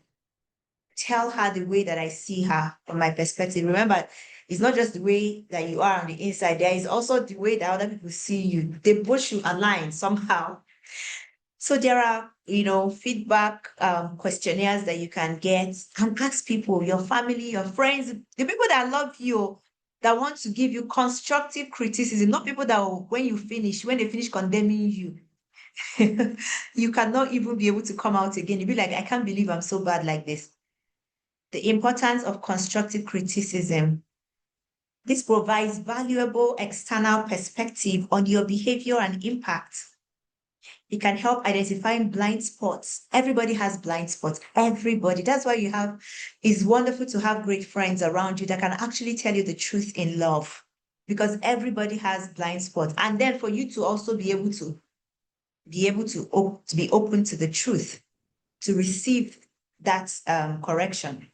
tell her the way that I see her from my perspective. Remember, it's not just the way that you are on the inside, there is also the way that other people see you. They both should align somehow. So there are, feedback questionnaires that you can get and ask people, your family, your friends, the people that love you, that want to give you constructive criticism, not people that will, when they finish condemning you, you cannot even be able to come out again. You'll be like, I can't believe I'm so bad like this. The importance of constructive criticism. This provides valuable external perspective on your behavior and impact. It can help identifying blind spots. Everybody has blind spots. Everybody. That's why it's wonderful to have great friends around you that can actually tell you the truth in love, because everybody has blind spots. And then for you to also to be open to the truth, to receive that correction.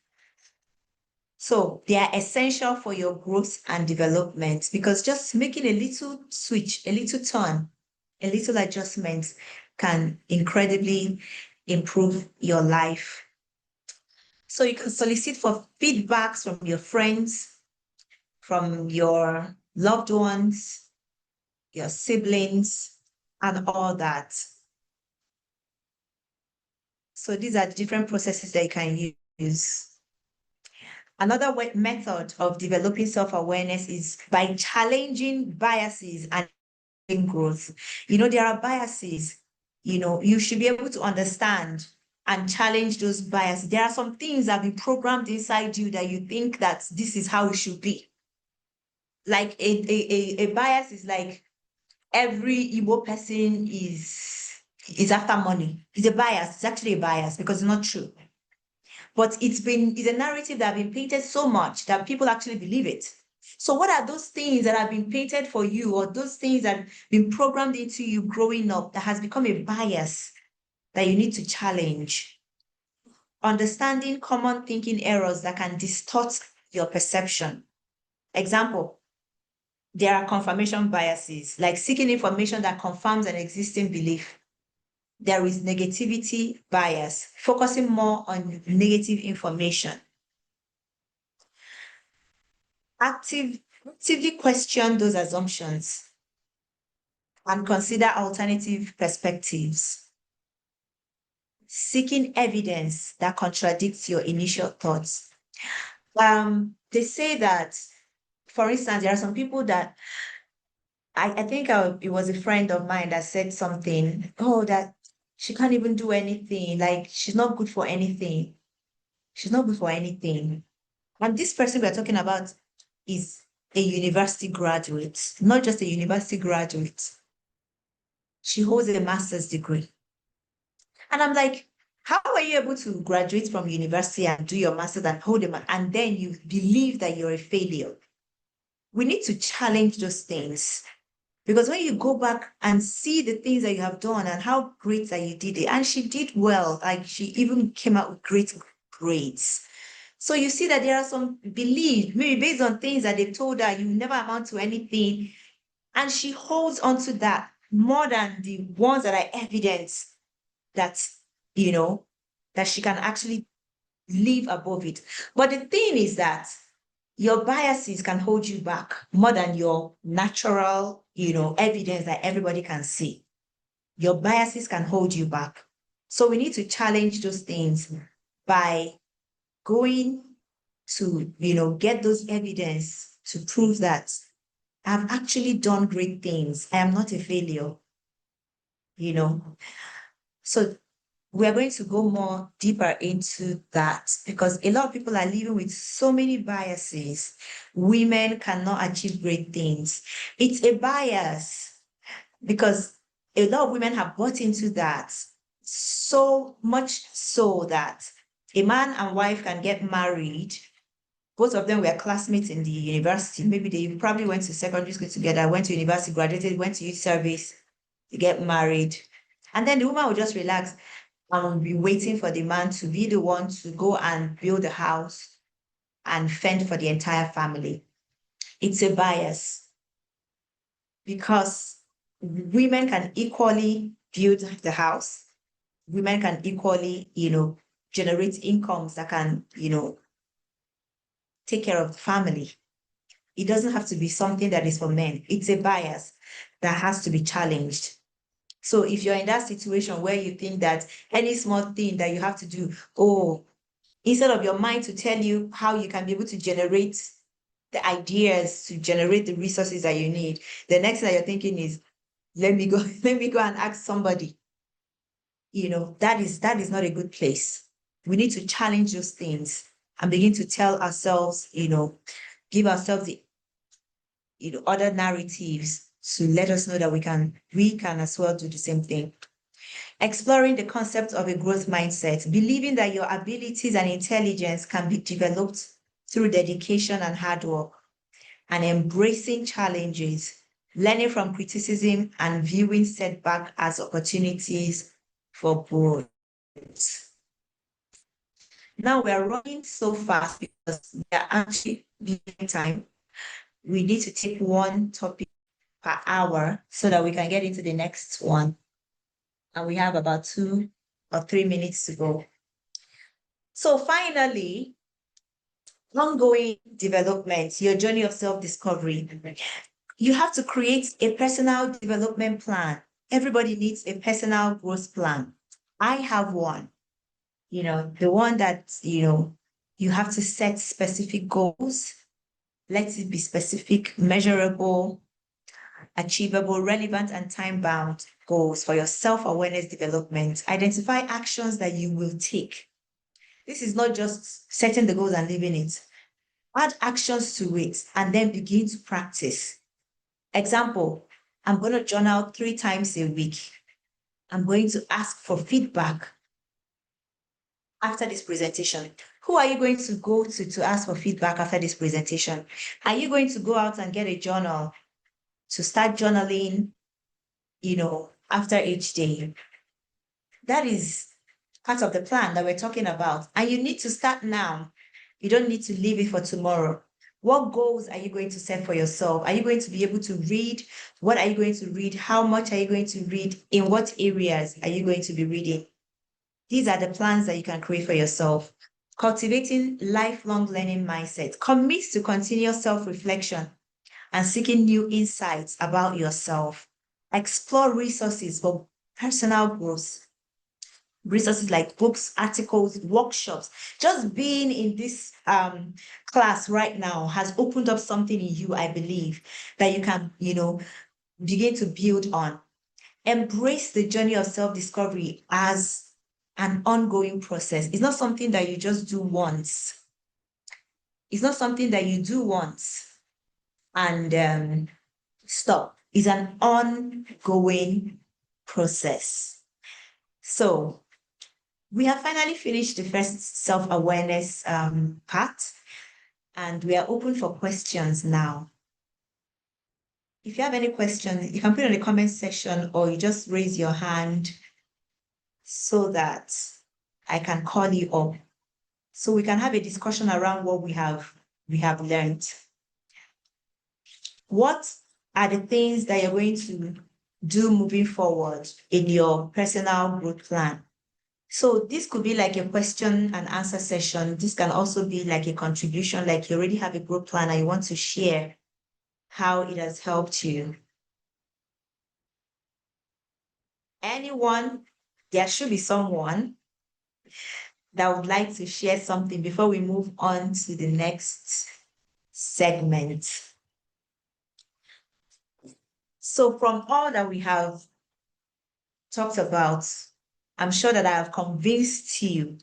So they are essential for your growth and development, because just making a little switch, a little turn, a little adjustment can incredibly improve your life. So you can solicit for feedbacks from your friends, from your loved ones, your siblings, and all that. So these are different processes that you can use. Another method of developing self-awareness is by challenging biases and growth. There are biases, you should be able to understand and challenge those biases. There are some things that have been programmed inside you that you think that this is how it should be. Like a bias is like every Igbo person is after money. It's a bias. It's actually a bias because it's not true. But it's a narrative that has been painted so much that people actually believe it. So what are those things that have been painted for you, or those things that have been programmed into you growing up that has become a bias that you need to challenge? Understanding common thinking errors that can distort your perception. Example, there are confirmation biases, like seeking information that confirms an existing belief. There is negativity bias, focusing more on negative information. Actively question those assumptions and consider alternative perspectives. Seeking evidence that contradicts your initial thoughts. They say that, for instance, there are some people that I think it was a friend of mine that said something, that she can't even do anything, like she's not good for anything. She's not good for anything. And this person we're talking about is a university graduate, not just a university graduate. She holds a master's degree. And I'm like, how are you able to graduate from university and do your master's and hold them, and then you believe that you're a failure? We need to challenge those things, because when you go back and see the things that you have done and how great that you did it, and she did well, like she even came out with great grades. So you see that there are some beliefs, maybe based on things that they told her, you never amount to anything. And she holds on to that more than the ones that are evidence that, that she can actually live above it. But the thing is that your biases can hold you back more than your natural, evidence that everybody can see. Your biases can hold you back. So we need to challenge those things by going to, get those evidence to prove that I've actually done great things. I am not a failure, So we're going to go more deeper into that, because a lot of people are living with so many biases. Women cannot achieve great things. It's a bias because a lot of women have bought into that, so much so that a man and wife can get married. Both of them were classmates in the university. Maybe they probably went to secondary school together, went to university, graduated, went to youth service to get married. And then the woman will just relax. and we'll be waiting for the man to be the one to go and build a house and fend for the entire family. It's a bias because women can equally build the house. Women can equally, generate incomes that can, take care of the family. It doesn't have to be something that is for men. It's a bias that has to be challenged. So if you're in that situation where you think that any small thing that you have to do, oh, instead of your mind to tell you how you can be able to generate the ideas, to generate the resources that you need, the next thing that you're thinking is, let me go, let me go and ask somebody. That is not a good place. We need to challenge those things and begin to tell ourselves, give ourselves the other narratives to let us know that we can as well do the same thing. Exploring the concept of a growth mindset, believing that your abilities and intelligence can be developed through dedication and hard work, and embracing challenges, learning from criticism and viewing setback as opportunities for growth. Now we're running so fast because we are actually behind time. We need to take one topic per hour so that we can get into the next one. And we have about 2 or 3 minutes to go. So finally, ongoing development, your journey of self-discovery. You have to create a personal development plan. Everybody needs a personal growth plan. I have one, the one that, you have to set specific goals. Let it be specific, measurable, achievable, relevant, and time-bound goals for your self-awareness development. Identify actions that you will take. This is not just setting the goals and leaving it. Add actions to it and then begin to practice. Example, I'm going to journal 3 times a week. I'm going to ask for feedback after this presentation. Who are you going to go to ask for feedback after this presentation? Are you going to go out and get a journal to start journaling, after each day? That is part of the plan that we're talking about. And you need to start now. You don't need to leave it for tomorrow. What goals are you going to set for yourself? Are you going to be able to read? What are you going to read? How much are you going to read? In what areas are you going to be reading? These are the plans that you can create for yourself. Cultivating lifelong learning mindset. Commit to continuous self-reflection and seeking new insights about yourself. Explore resources for personal growth. Resources like books, articles, workshops. Just being in this class right now has opened up something in you, I believe, that you can, begin to build on. Embrace the journey of self-discovery as an ongoing process. It's not something that you just do once. It's not something that you do once and stop. It's an ongoing process. So we have finally finished the first self-awareness part, and we are open for questions now. If you have any questions, you can put it in the comment section or you just raise your hand so that I can call you up. So we can have a discussion around what we have learned. What are the things that you're going to do moving forward in your personal growth plan? So this could be like a question and answer session. This can also be like a contribution, like you already have a growth plan and you want to share how it has helped you. Anyone, there should be someone that would like to share something before we move on to the next segment. So from all that we have talked about, I'm sure that I have convinced you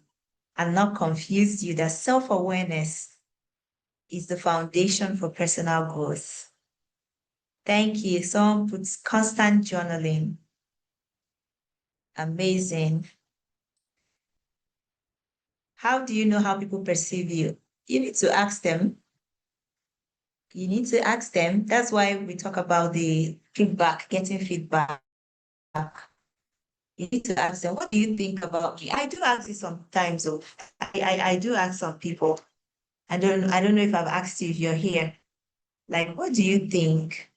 and not confused you that self-awareness is the foundation for personal growth. Thank you. Someone puts constant journaling. Amazing. How do you know how people perceive you? You need to ask them. You need to ask them. That's why we talk about the feedback, getting feedback. You need to ask them, what do you think about me? I do ask it sometimes. So I do ask some people. I don't know if I've asked you if you're here. Like, what do you think?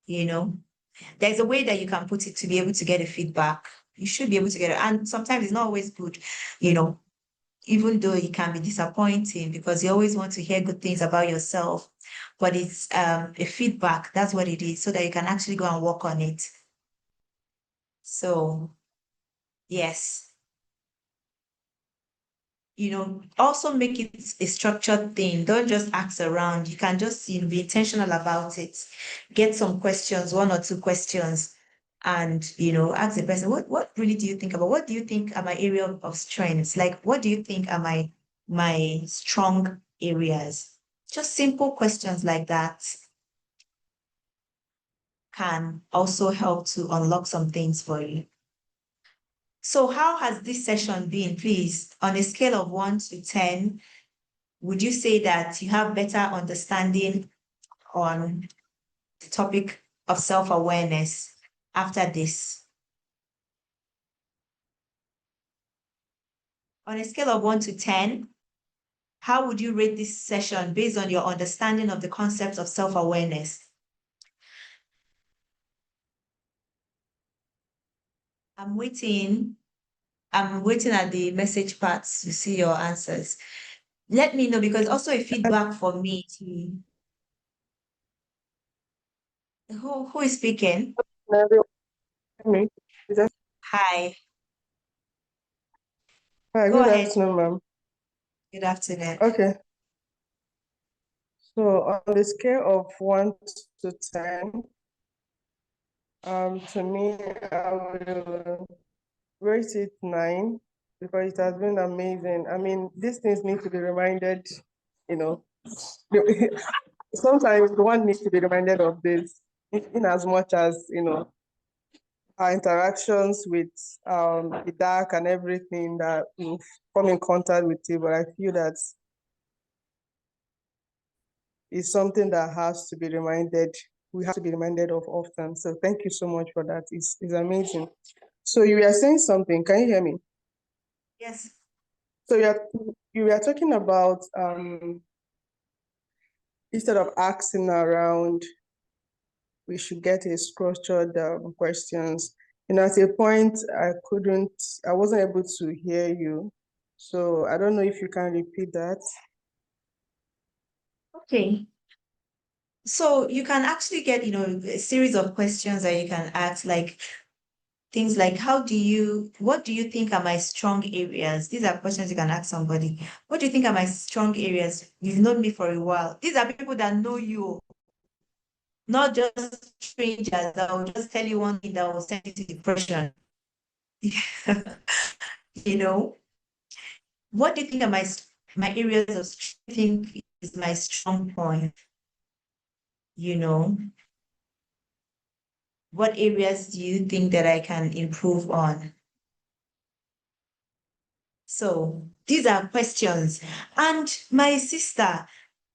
You know, there's a way that you can put it to be able to get a feedback. You should be able to get it. And sometimes it's not always good, you know, even though it can be disappointing because you always want to hear good things about yourself. But it's a feedback. That's what it is, so that you can actually go and work on it. So, yes. Also make it a structured thing. Don't just ask around. You can just, be intentional about it. Get some questions, one or two questions, and, ask the person, what really do you think about? What do you think are my area of strengths? Like, what do you think are my strong areas? Just simple questions like that can also help to unlock some things for you. So how has this session been, please? On a scale of 1 to 10, would you say that you have better understanding on the topic of self-awareness after this? On a scale of 1 to 10, how would you rate this session based on your understanding of the concept of self-awareness? I'm waiting. I'm waiting at the message parts to see your answers. Let me know, because also a feedback for me to who is speaking? Me. Is that- Hi, Hi, go good ahead. afternoon, ma'am. Good afternoon. Okay, so on the scale of 1 to 10, to me, I will rate it 9 because it has been amazing. I mean, these things need to be reminded, you know. Sometimes one needs to be reminded of this in as much as, our interactions with the dark and everything that we come in contact with it. But I feel that is something that has to be reminded, we have to be reminded of often. So thank you so much for that. It's amazing. So you were saying something, can you hear me? Yes. So you were talking about instead of asking around, we should get a structured questions. At a point I wasn't able to hear you. So I don't know if you can repeat that. Okay. So you can actually get, a series of questions that you can ask, like things like, what do you think are my strong areas? These are questions you can ask somebody. What do you think are my strong areas? You've known me for a while. These are people that know you, not just strangers that will just tell you one thing that will send you to depression. You know, what do you think are my areas of strength? Think is my strong point? You know, what areas do you think that I can improve on? So these are questions. And my sister,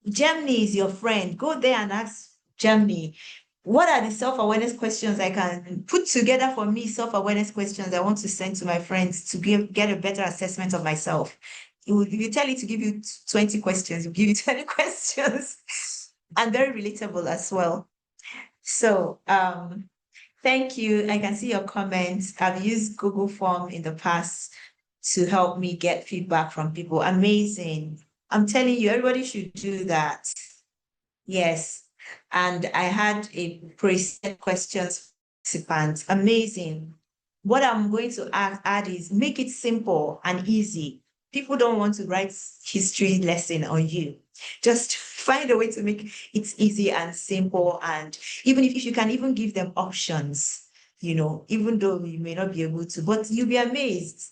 Germany is your friend. Go there and ask Germany, what are the self-awareness questions I can put together for me, self-awareness questions I want to send to my friends to get a better assessment of myself. If you tell it to give you 20 questions, it'll give you 20 questions. And very relatable as well. So thank you. I can see your comments. I've used Google Form in the past to help me get feedback from people. Amazing. I'm telling you, everybody should do that. Yes. And I had a preset questions participants. Amazing. What I'm going to add is make it simple and easy. People don't want to write history lesson on you. Just find a way to make it easy and simple. And even if you can even give them options, even though you may not be able to, but you'll be amazed.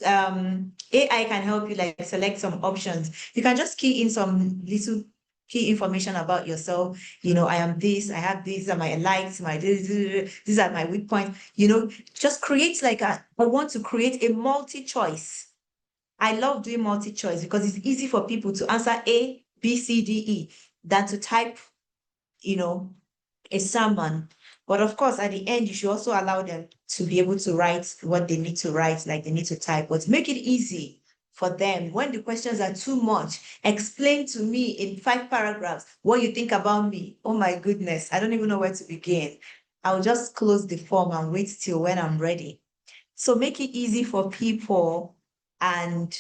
AI can help you like select some options. You can just key in some little key information about yourself. I am this, I have these are my likes, these are my weak points. Just create I want to create a multi-choice. I love doing multi-choice because it's easy for people to answer A, B, C, D, E than to type, you know, a sermon. But of course, at the end, you should also allow them to be able to write what they need to write, like they need to type, but make it easy for them. When the questions are too much, explain to me in 5 paragraphs what you think about me. Oh my goodness, I don't even know where to begin. I'll just close the form and wait till when I'm ready. So make it easy for people, and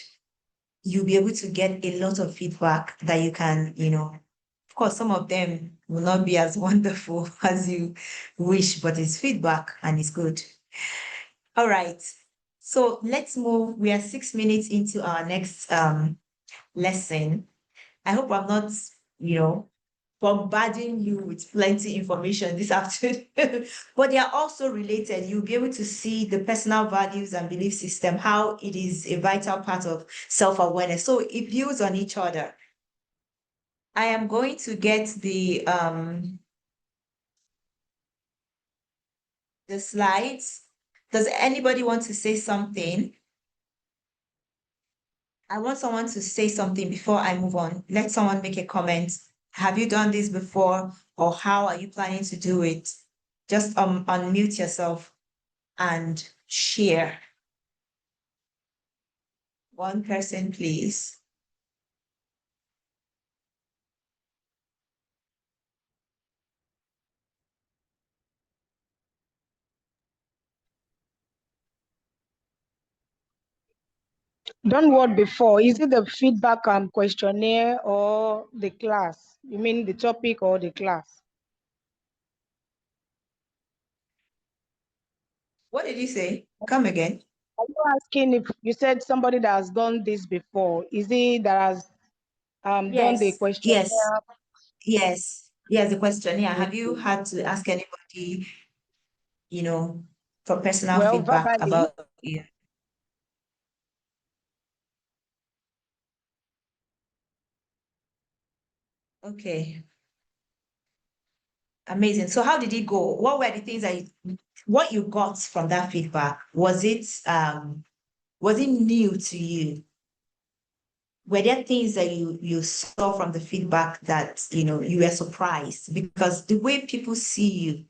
you'll be able to get a lot of feedback that you can, of course, some of them will not be as wonderful as you wish, but it's feedback and it's good. All right. So let's move. We are 6 minutes into our next lesson. I hope I'm not, you know, bombarding you with plenty information this afternoon, but they are also related. You'll be able to see the personal values and belief system, how it is a vital part of self-awareness. So it builds on each other. I am going to get the slides. Does anybody want to say something? I want someone to say something before I move on. Let someone make a comment. Have you done this before, or how are you planning to do it? Just unmute yourself and share. One person, please. Done what before? Is it the feedback questionnaire or the class? You mean the topic or the class? What did you say? Come again. Are you asking if you said somebody that has done this before? Is it that has done the Yes, yes, questionnaire? yes, yes, the questionnaire. Have you Okay. had to ask anybody, you know, for personal Well, feedback verbally, about you? Okay, amazing. So how did it go? What were the things what you got from that feedback? Was it new to you? Were there things that you saw from the feedback that you were surprised? Because the way people see you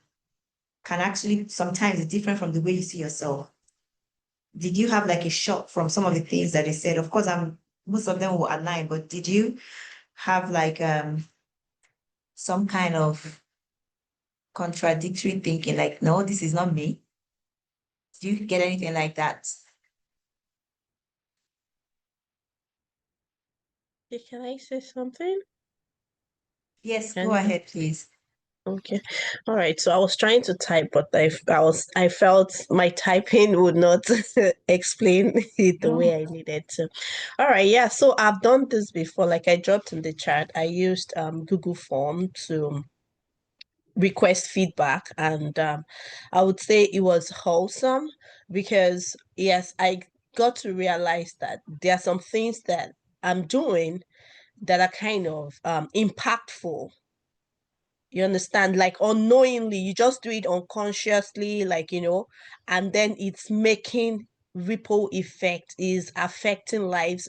can actually sometimes be different from the way you see yourself. Did you have like a shock from some of the things that they said? Of course, most of them will align, but did you have like some kind of contradictory thinking, like, no, this is not me? Do you get anything like that? Can I say something? Yes, Can go you? ahead, please. Okay. All right. So I was trying to type, but I felt my typing would not explain it the way I needed to. All right. Yeah. So I've done this before. Like I dropped in the chat, I used Google Form to request feedback, and I would say it was wholesome because yes, I got to realize that there are some things that I'm doing that are kind of impactful. You understand? Like unknowingly, you just do it unconsciously, like, and then it's making ripple effect, is affecting lives,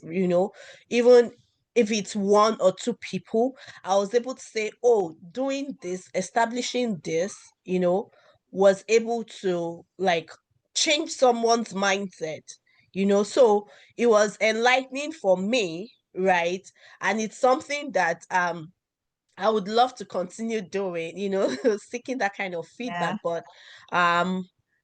even if it's one or two people. I was able to say, oh, doing this, establishing this, was able to like change someone's mindset, so it was enlightening for me, right? And it's something that I would love to continue doing, seeking that kind of Yeah, feedback. But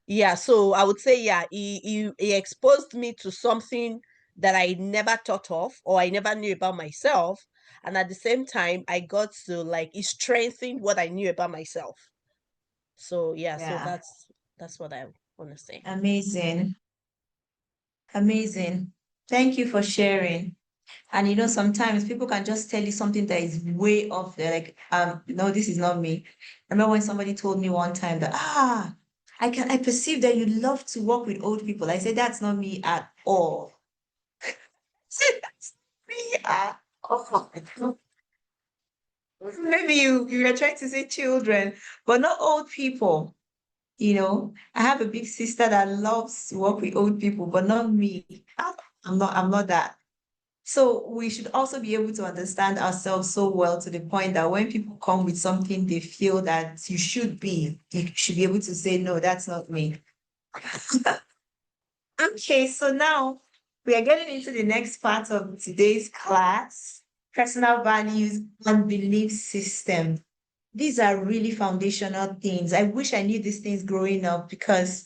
yeah, so I would say, yeah, he exposed me to something that I never thought of or I never knew about myself. And at the same time, I got to like it strengthened what I knew about myself. So yeah, so yeah. that's what I want to say. Amazing. Amazing. Thank you for sharing. And sometimes people can just tell you something that is way off there, like, no, this is not me. I remember when somebody told me one time that, I perceive that you love to work with old people. I said, that's not me at all. I said, that's not me at all. Maybe you were trying to say children, but not old people. I have a big sister that loves to work with old people, but not me. I'm not that. So we should also be able to understand ourselves so well to the point that when people come with something they feel that you should be able to say, no, that's not me. Okay, so now we are getting into the next part of today's class, personal values and belief system. These are really foundational things. I wish I knew these things growing up because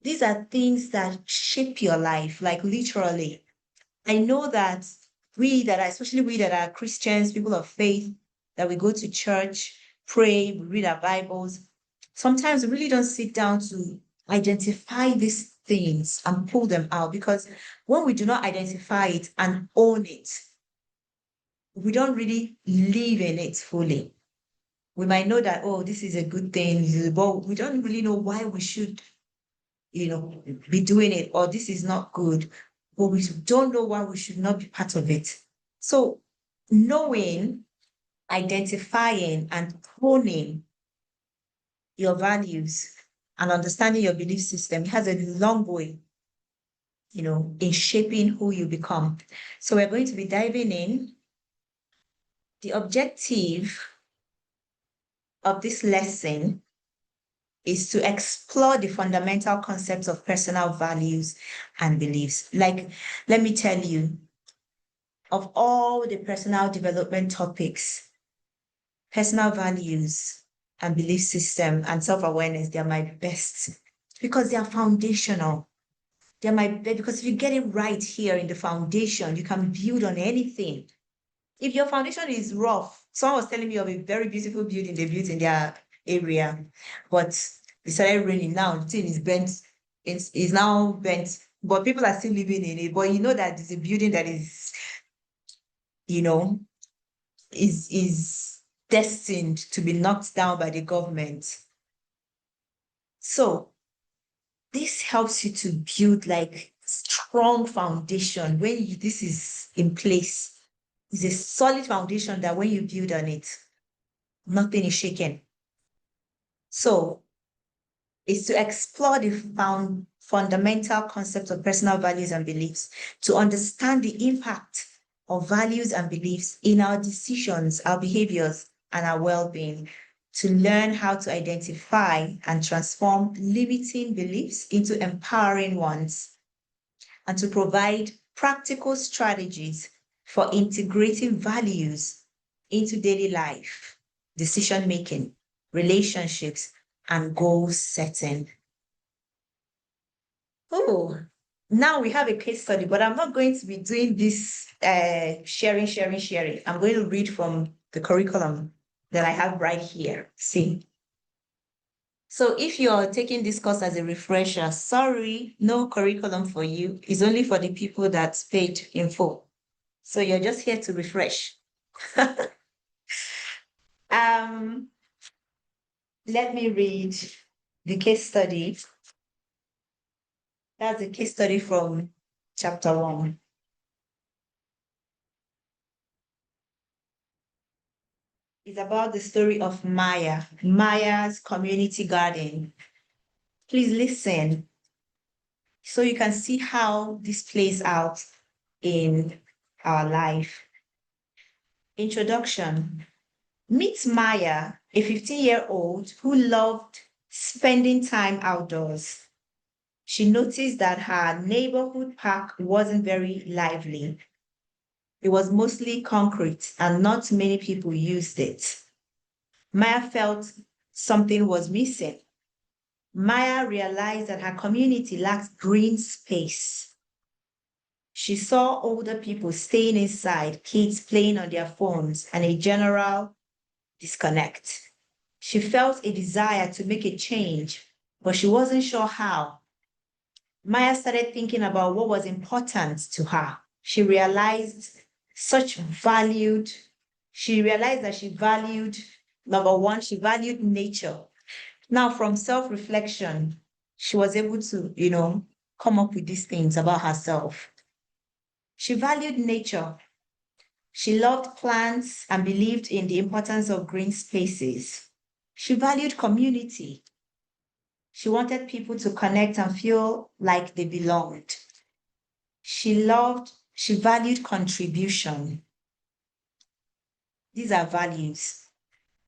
these are things that shape your life, like literally. I know that especially we that are Christians, people of faith, that we go to church, pray, we read our Bibles. Sometimes we really don't sit down to identify these things and pull them out because when we do not identify it and own it, we don't really live in it fully. We might know that, oh, this is a good thing, but we don't really know why we should, be doing it, or this is not good, but we don't know why we should not be part of it. So knowing, identifying, and owning your values and understanding your belief system has a long way, in shaping who you become. So we're going to be diving in. The objective of this lesson is to explore the fundamental concepts of personal values and beliefs. Like, let me tell you, of all the personal development topics, personal values and belief system and self-awareness, they're my best because they are foundational. They're my best because if you get it right here in the foundation, you can build on anything. If your foundation is rough, someone was telling me of a very beautiful building they built in their area, but it started raining now, the thing is bent, it's now bent, but people are still living in it. But you know that it's a building that is, you know, is destined to be knocked down by the government. So this helps you to build like strong foundation when this is in place. It's a solid foundation that when you build on it, nothing is shaken. So it's to explore the fundamental concepts of personal values and beliefs, to understand the impact of values and beliefs in our decisions, our behaviors, and our well-being, to learn how to identify and transform limiting beliefs into empowering ones, and to provide practical strategies for integrating values into daily life, decision-making, relationships, and goal setting. Oh, now we have a case study, but I'm not going to be doing this sharing. I'm going to read from the curriculum that I have right here. See. So if you're taking this course as a refresher, sorry, no curriculum for you. It's only for the people that paid in full. So you're just here to refresh. Let me read the case study. That's a case study from chapter 1. It's about the story of Maya's community garden. Please listen so you can see how this plays out in our life. Introduction. Meet Maya, a 15-year-old who loved spending time outdoors. She noticed that her neighborhood park wasn't very lively. It was mostly concrete and not many people used it. Maya felt something was missing. Maya realized that her community lacked green space. She saw older people staying inside, kids playing on their phones, and a general disconnect. She felt a desire to make a change, but she wasn't sure how. Maya started thinking about what was important to her. She realized that she valued, number one, she valued nature. Now, from self-reflection, she was able to, come up with these things about herself. She valued nature. She loved plants and believed in the importance of green spaces. She valued community. She wanted people to connect and feel like they belonged. She loved She valued contribution. These are values.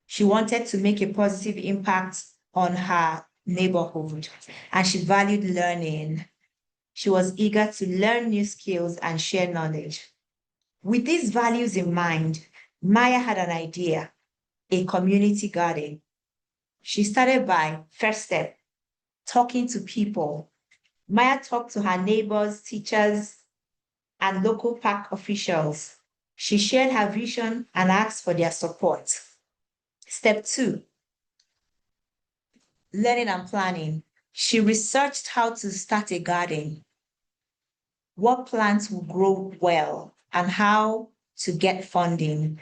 She wanted to make a positive impact on her neighborhood, and she valued learning. She was eager to learn new skills and share knowledge. With these values in mind, Maya had an idea, a community garden. She started by, first step, talking to people. Maya talked to her neighbors, teachers, and local park officials. She shared her vision and asked for their support. Step 2, learning and planning. She researched how to start a garden, what plants will grow well, and how to get funding.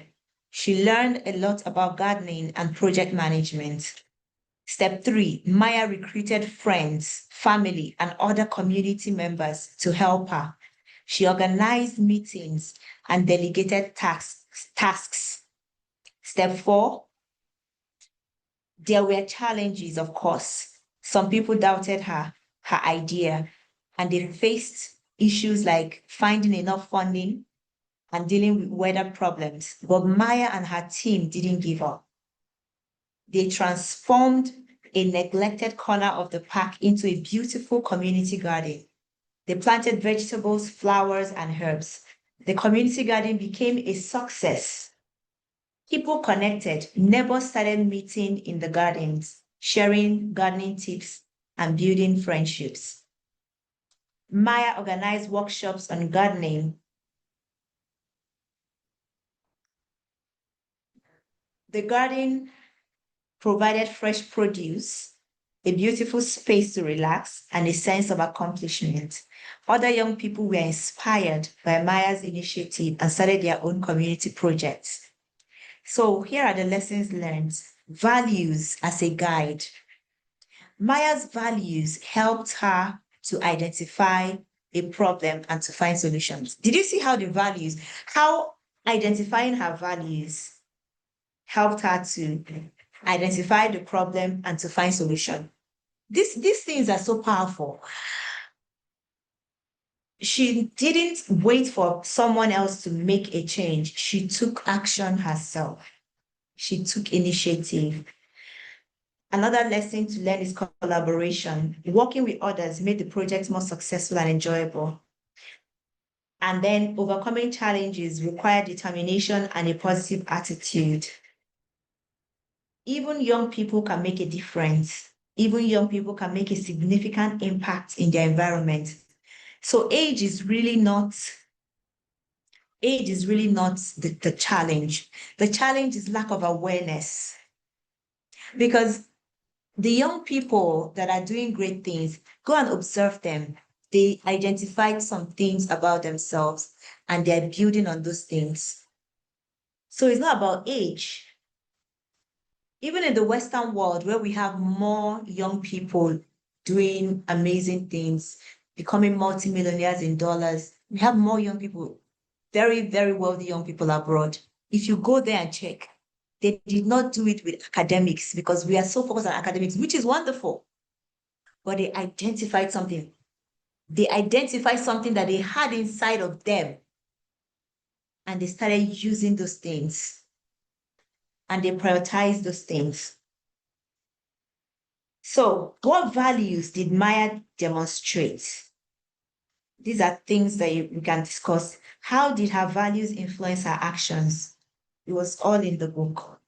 She learned a lot about gardening and project management. Step 3, Maya recruited friends, family, and other community members to help her. She organized meetings and delegated tasks. Step 4, there were challenges, of course. Some people doubted her idea, and they faced issues like finding enough funding and dealing with weather problems. But Maya and her team didn't give up. They transformed a neglected corner of the park into a beautiful community garden. They planted vegetables, flowers, and herbs. The community garden became a success. People connected, neighbors started meeting in the gardens, sharing gardening tips and building friendships. Maya organized workshops on gardening. The garden provided fresh produce, a beautiful space to relax, and a sense of accomplishment. Other young people were inspired by Maya's initiative and started their own community projects. So here are the lessons learned. Values as a guide. Maya's values helped her to identify a problem and to find solutions. Did you see how how identifying her values helped her to identify the problem and to find solution? These things are so powerful. She didn't wait for someone else to make a change. She took action herself. She took initiative. Another lesson to learn is collaboration. Working with others made the project more successful and enjoyable. And then overcoming challenges required determination and a positive attitude. Even young people can make a difference. Even young people can make a significant impact in their environment. So age is really not the challenge. The challenge is lack of awareness. Because the young people that are doing great things, go and observe them. They identified some things about themselves and they're building on those things. So it's not about age. Even in the Western world, where we have more young people doing amazing things, becoming multimillionaires in dollars, we have more young people, very, very wealthy young people abroad. If you go there and check, they did not do it with academics because we are so focused on academics, which is wonderful. But they identified something. They identified something that they had inside of them. And they started using those things. And they prioritized those things. So, what values did Maya demonstrate? These are things that we can discuss. How did her values influence her actions? It was all in the book.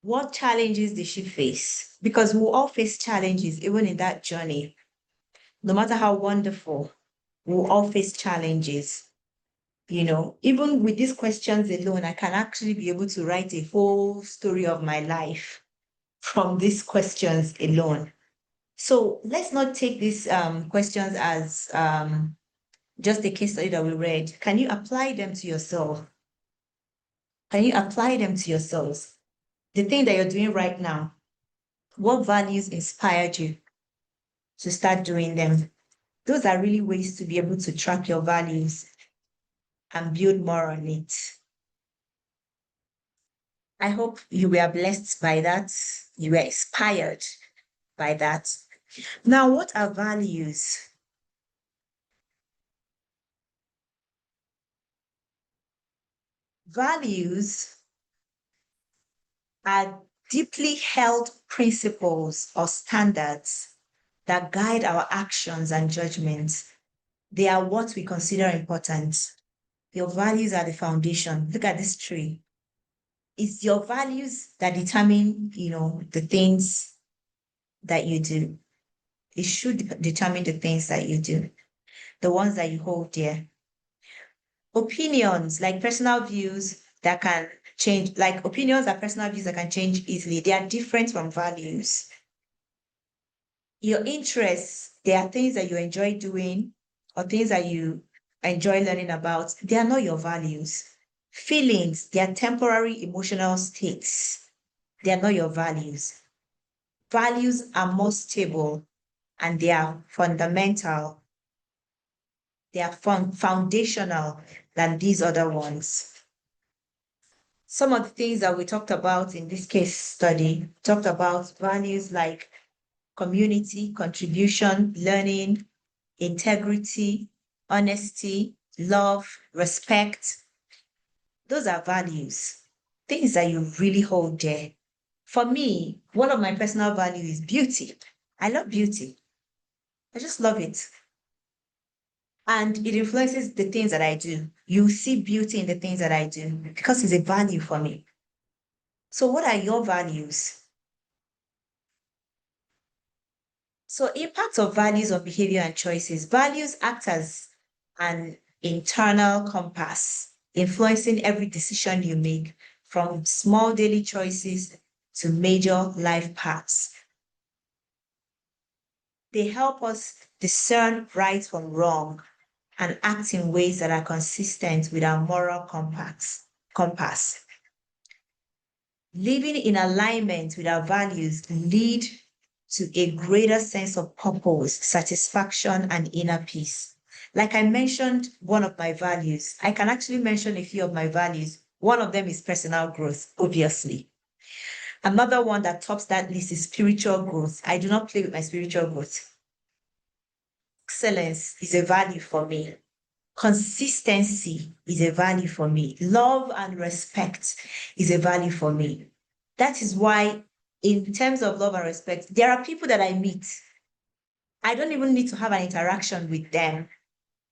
What challenges did she face? Because we all face challenges, even in that journey. No matter how wonderful, we all face challenges. You know, even with these questions alone, I can actually be able to write a whole story of my life from these questions alone. So let's not take these questions as just a case study that we read. Can you apply them to yourself? Can you apply them to yourselves? The thing that you're doing right now, what values inspired you to start doing them? Those are really ways to be able to track your values and build more on it. I hope you were blessed by that. You were inspired by that. Now, what are values? Values are deeply held principles or standards that guide our actions and judgments. They are what we consider important. Your values are the foundation. Look at this tree. It's your values that determine, the things that you do. It should determine the things that you do, the ones that you hold dear. Opinions, like personal views that can change, like opinions are personal views that can change easily. They are different from values. Your interests, they are things that you enjoy doing or things that you enjoy learning about. They are not your values. Feelings, they are temporary emotional states. They are not your values. Values are more stable and they are fundamental. They are foundational than these other ones. Some of the things that we talked about in this case study talked about values like community, contribution, learning, integrity, honesty, love, respect. Those are values, things that you really hold dear. For me, one of my personal values is beauty. I love beauty. I just love it. And it influences the things that I do. You see beauty in the things that I do because it's a value for me. So what are your values? So impact of values on behavior and choices. Values act as an internal compass, influencing every decision you make, from small daily choices to major life paths. They help us discern right from wrong and act in ways that are consistent with our moral compass. Living in alignment with our values lead to a greater sense of purpose, satisfaction, and inner peace. Like I mentioned, one of my values, I can actually mention a few of my values. One of them is personal growth, obviously. Another one that tops that list is spiritual growth. I do not play with my spiritual growth. Excellence is a value for me. Consistency is a value for me. Love and respect is a value for me. That is why, in terms of love and respect, there are people that I meet. I don't even need to have an interaction with them.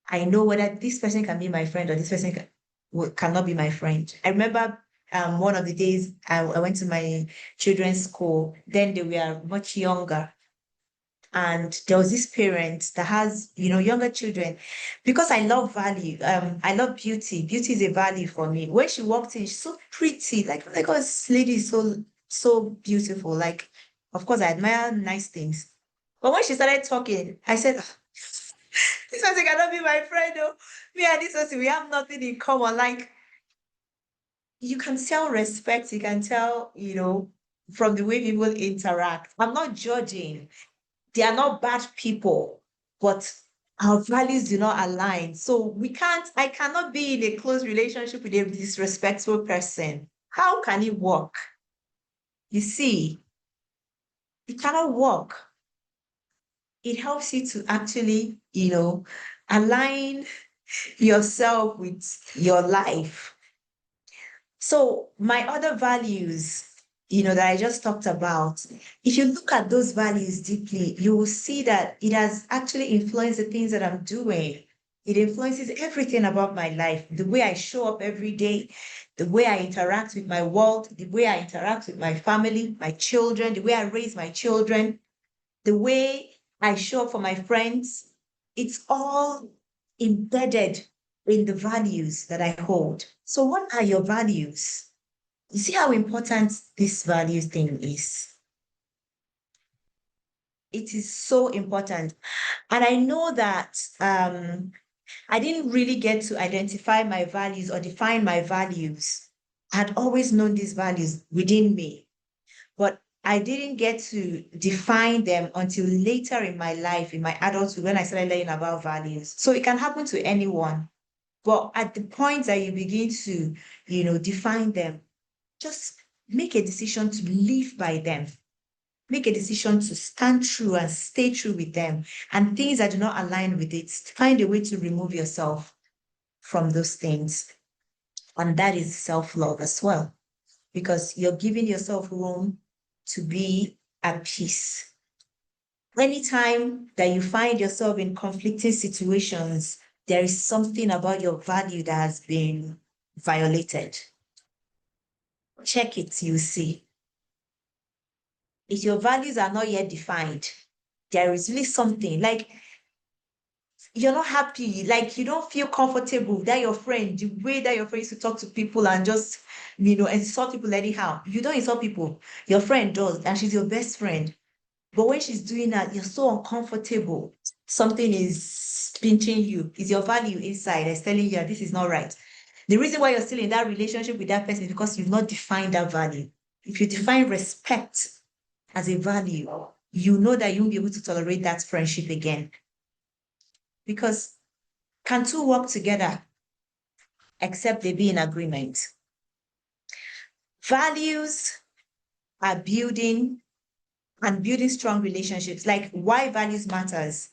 I know whether this person can be my friend or this person cannot be my friend. I remember one of the days I went to my children's school. Then they were much younger. And there was this parent that has, younger children. Because I love value, I love beauty. Beauty is a value for me. When she walked in, she's so pretty. Like, oh my God, this lady is so beautiful. Like, of course, I admire nice things. But when she started talking, I said, this person cannot be my friend. Oh. Me and this person, we have nothing in common. Like, you can tell respect, you can tell, from the way people interact. I'm not judging. They are not bad people, but our values do not align. So I cannot be in a close relationship with a disrespectful person. How can it work? You see, it cannot work. It helps you to actually, align yourself with your life. So my other values, that I just talked about, if you look at those values deeply, you will see that it has actually influenced the things that I'm doing. It influences everything about my life, the way I show up every day, the way I interact with my world, the way I interact with my family, my children, the way I raise my children, the way I show up for my friends. It's all embedded in the values that I hold. So what are your values? You see how important this value thing is? It is so important. And I know that I didn't really get to identify my values or define my values. I had always known these values within me, but I didn't get to define them until later in my life, in my adulthood, when I started learning about values. So it can happen to anyone. But at the point that you begin to, define them, just make a decision to live by them. Make a decision to stand true and stay true with them. And things that do not align with it, find a way to remove yourself from those things. And that is self-love as well, because you're giving yourself room to be at peace. Anytime that you find yourself in conflicting situations, there is something about your value that has been violated. Check it, you see. If your values are not yet defined, there is really something like you're not happy, like you don't feel comfortable that your friend, the way that your friend used to talk to people and just, insult people anyhow. You don't insult people. Your friend does, and she's your best friend. But when she's doing that, you're so uncomfortable. Something is pinching you. It's your value inside that's telling you that this is not right. The reason why you're still in that relationship with that person is because you've not defined that value. If you define respect as a value, you know that you won't be able to tolerate that friendship again. Because can two work together except they be in agreement? Values are building strong relationships. Like why values matters.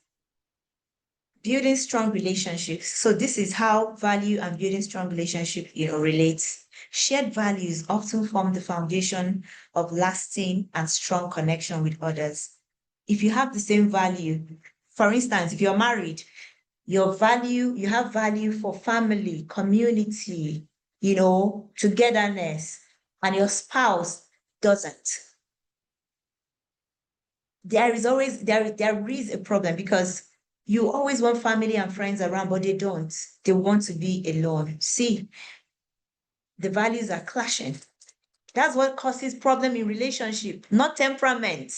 Building strong relationships. So this is how value and building strong relationship, relates. Shared values often form the foundation of lasting and strong connection with others. If you have the same value, for instance, if you're married, you have value for family, community, togetherness, and your spouse doesn't. There is a problem because you always want family and friends around, but they don't. They want to be alone. See, the values are clashing. That's what causes problem in relationship, not temperament.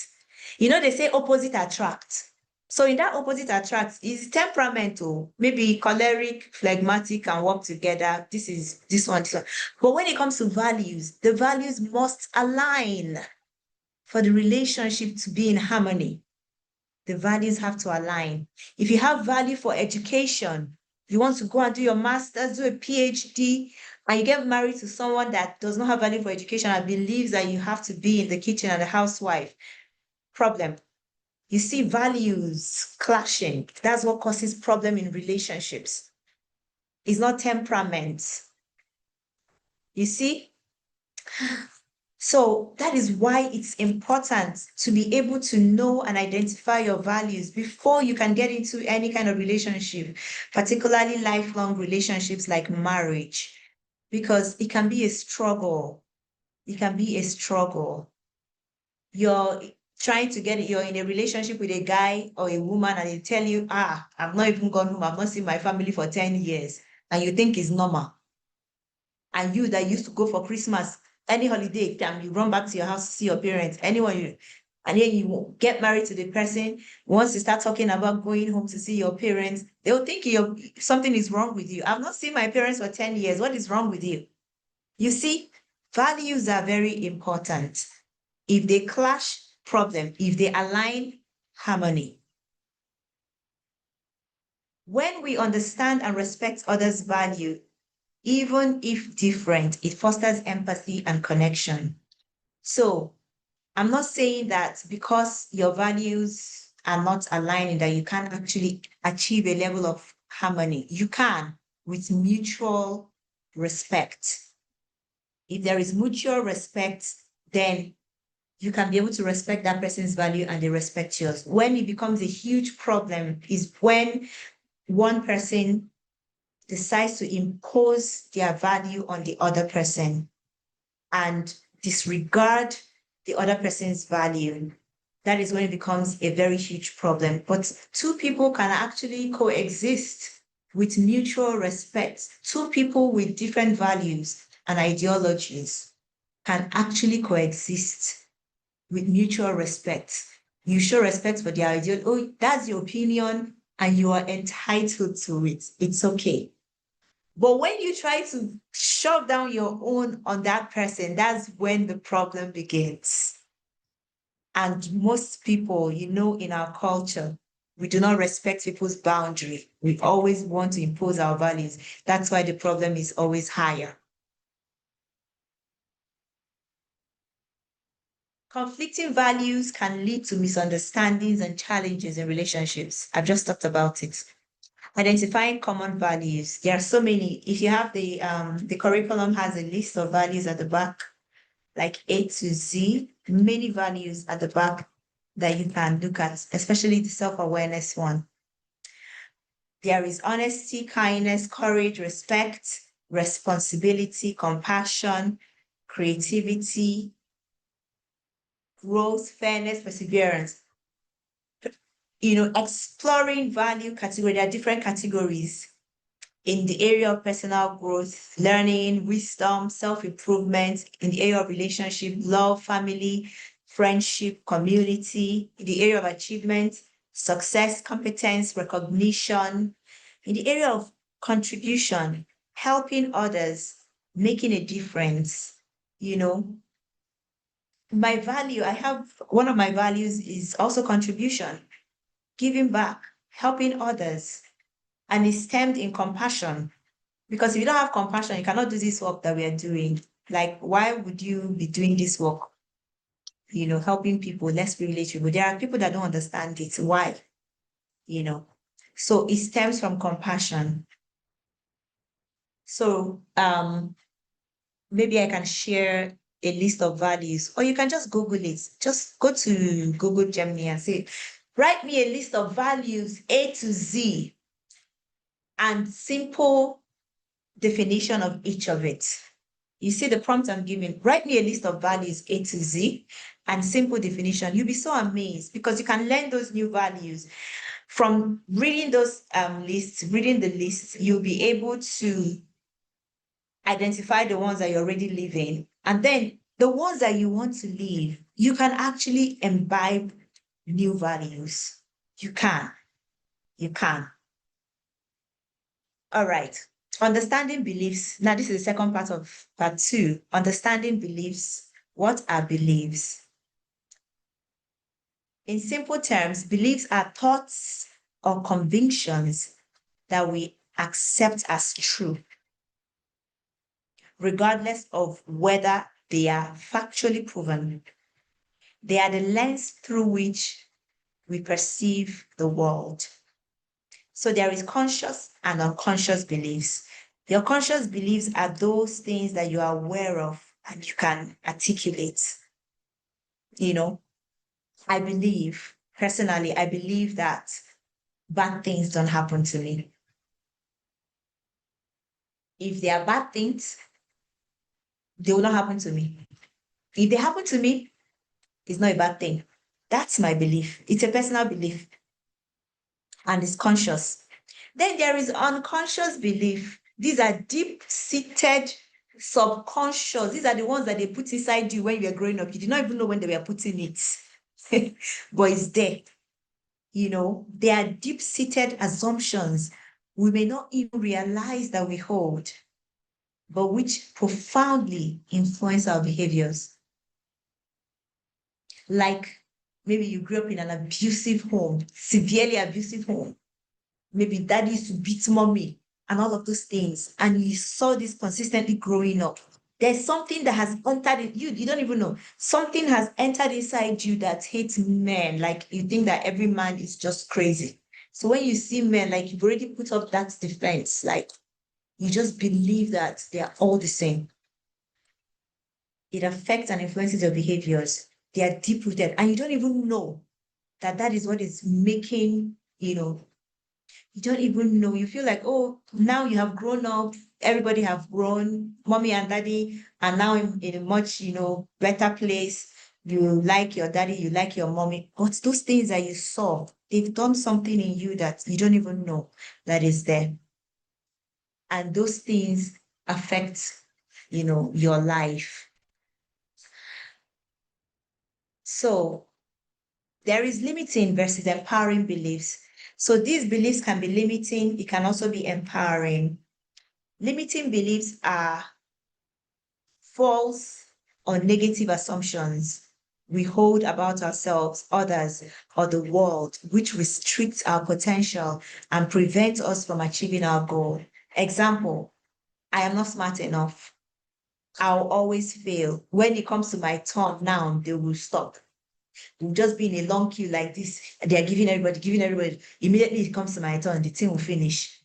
They say opposite attract. So in that opposite attract is temperament, maybe choleric, phlegmatic, and work together. This one. But when it comes to values, the values must align for the relationship to be in harmony. The values have to align. If you have value for education, you want to go and do your master's, do a PhD, and you get married to someone that does not have value for education and believes that you have to be in the kitchen and a housewife, problem. You see values clashing. That's what causes problem in relationships. It's not temperament. You see? So that is why it's important to be able to know and identify your values before you can get into any kind of relationship, particularly lifelong relationships like marriage, because it can be a struggle. It can be a struggle. You're in a relationship with a guy or a woman and they tell you, I've not even gone home, I've not seen my family for 10 years, and you think it's normal. And you that used to go for Christmas, any holiday time, you run back to your house to see your parents, and then you get married to the person. Once you start talking about going home to see your parents, they'll think something is wrong with you. I've not seen my parents for 10 years. What is wrong with you? You see, values are very important. If they clash, problem. If they align, harmony. When we understand and respect others' value, even if different, it fosters empathy and connection. So I'm not saying that because your values are not aligning that you can't actually achieve a level of harmony. You can, with mutual respect. If there is mutual respect, then you can be able to respect that person's value and they respect yours. When it becomes a huge problem is when one person decides to impose their value on the other person and disregard the other person's value. That is when it becomes a very huge problem. But two people can actually coexist with mutual respect. Two people with different values and ideologies can actually coexist with mutual respect. You show respect for their ideology. Oh, that's your opinion and you are entitled to it. It's okay. But when you try to shove down your own on that person, that's when the problem begins. And most people, in our culture, we do not respect people's boundary. We always want to impose our values. That's why the problem is always higher. Conflicting values can lead to misunderstandings and challenges in relationships. I've just talked about it. Identifying common values. There are so many. If you have the curriculum has a list of values at the back, like A to Z, many values at the back that you can look at, especially the self-awareness one. There is honesty, kindness, courage, respect, responsibility, compassion, creativity, growth, fairness, perseverance. Exploring value category, there are different categories in the area of personal growth, learning, wisdom, self-improvement, in the area of relationship, love, family, friendship, community, in the area of achievement, success, competence, recognition, in the area of contribution, helping others, making a difference. My value, one of my values is also contribution, giving back, helping others, and it's stemmed in compassion. Because if you don't have compassion, you cannot do this work that we are doing. Like, why would you be doing this work? Helping people, less privileged people. There are people that don't understand it. Why? So it stems from compassion. So maybe I can share a list of values, or you can just Google it. Just go to Google Gemini and say, write me a list of values A to Z and simple definition of each of it. You see the prompt I'm giving, write me a list of values A to Z and simple definition. You'll be so amazed because you can learn those new values. From reading those reading the lists, you'll be able to identify the ones that you're already living. And then the ones that you want to live, you can actually imbibe new values. You can. All right. Understanding beliefs. Now, this is the second part of part 2. Understanding beliefs. What are beliefs? In simple terms, beliefs are thoughts or convictions that we accept as true, regardless of whether they are factually proven. They are the lens through which we perceive the world. So there is conscious and unconscious beliefs. Your conscious beliefs are those things that you are aware of and you can articulate. Personally, I believe that bad things don't happen to me. If they are bad things, they will not happen to me. If they happen to me, it's not a bad thing. That's my belief. It's a personal belief. And it's conscious. Then there is unconscious belief. These are deep-seated subconscious. These are the ones that they put inside you when you were growing up. You did not even know when they were putting it. But it's there. They are deep-seated assumptions we may not even realize that we hold, but which profoundly influence our behaviors. Like maybe you grew up in an abusive home, severely abusive home. Maybe daddy used to beat mommy and all of those things. And you saw this consistently growing up. There's something that has entered in you. You don't even know. Something has entered inside you that hates men. Like you think that every man is just crazy. So when you see men, like you've already put up that defense, like you just believe that they are all the same. It affects and influences your behaviors. They are deep-rooted. And you don't even know that that is what is making, you don't even know. You feel like, oh, now you have grown up. Everybody have grown. Mommy and daddy are now in a much, better place. You like your daddy, you like your mommy. But those things that you saw, they've done something in you that you don't even know that is there. And those things affect, your life. So there is limiting versus empowering beliefs. So these beliefs can be limiting. It can also be empowering. Limiting beliefs are false or negative assumptions we hold about ourselves, others, or the world, which restricts our potential and prevents us from achieving our goal. Example, I am not smart enough. I'll always fail. When it comes to my turn now, they will stop. We'll just be in a long queue like this. They are giving everybody. Immediately it comes to my turn, the thing will finish.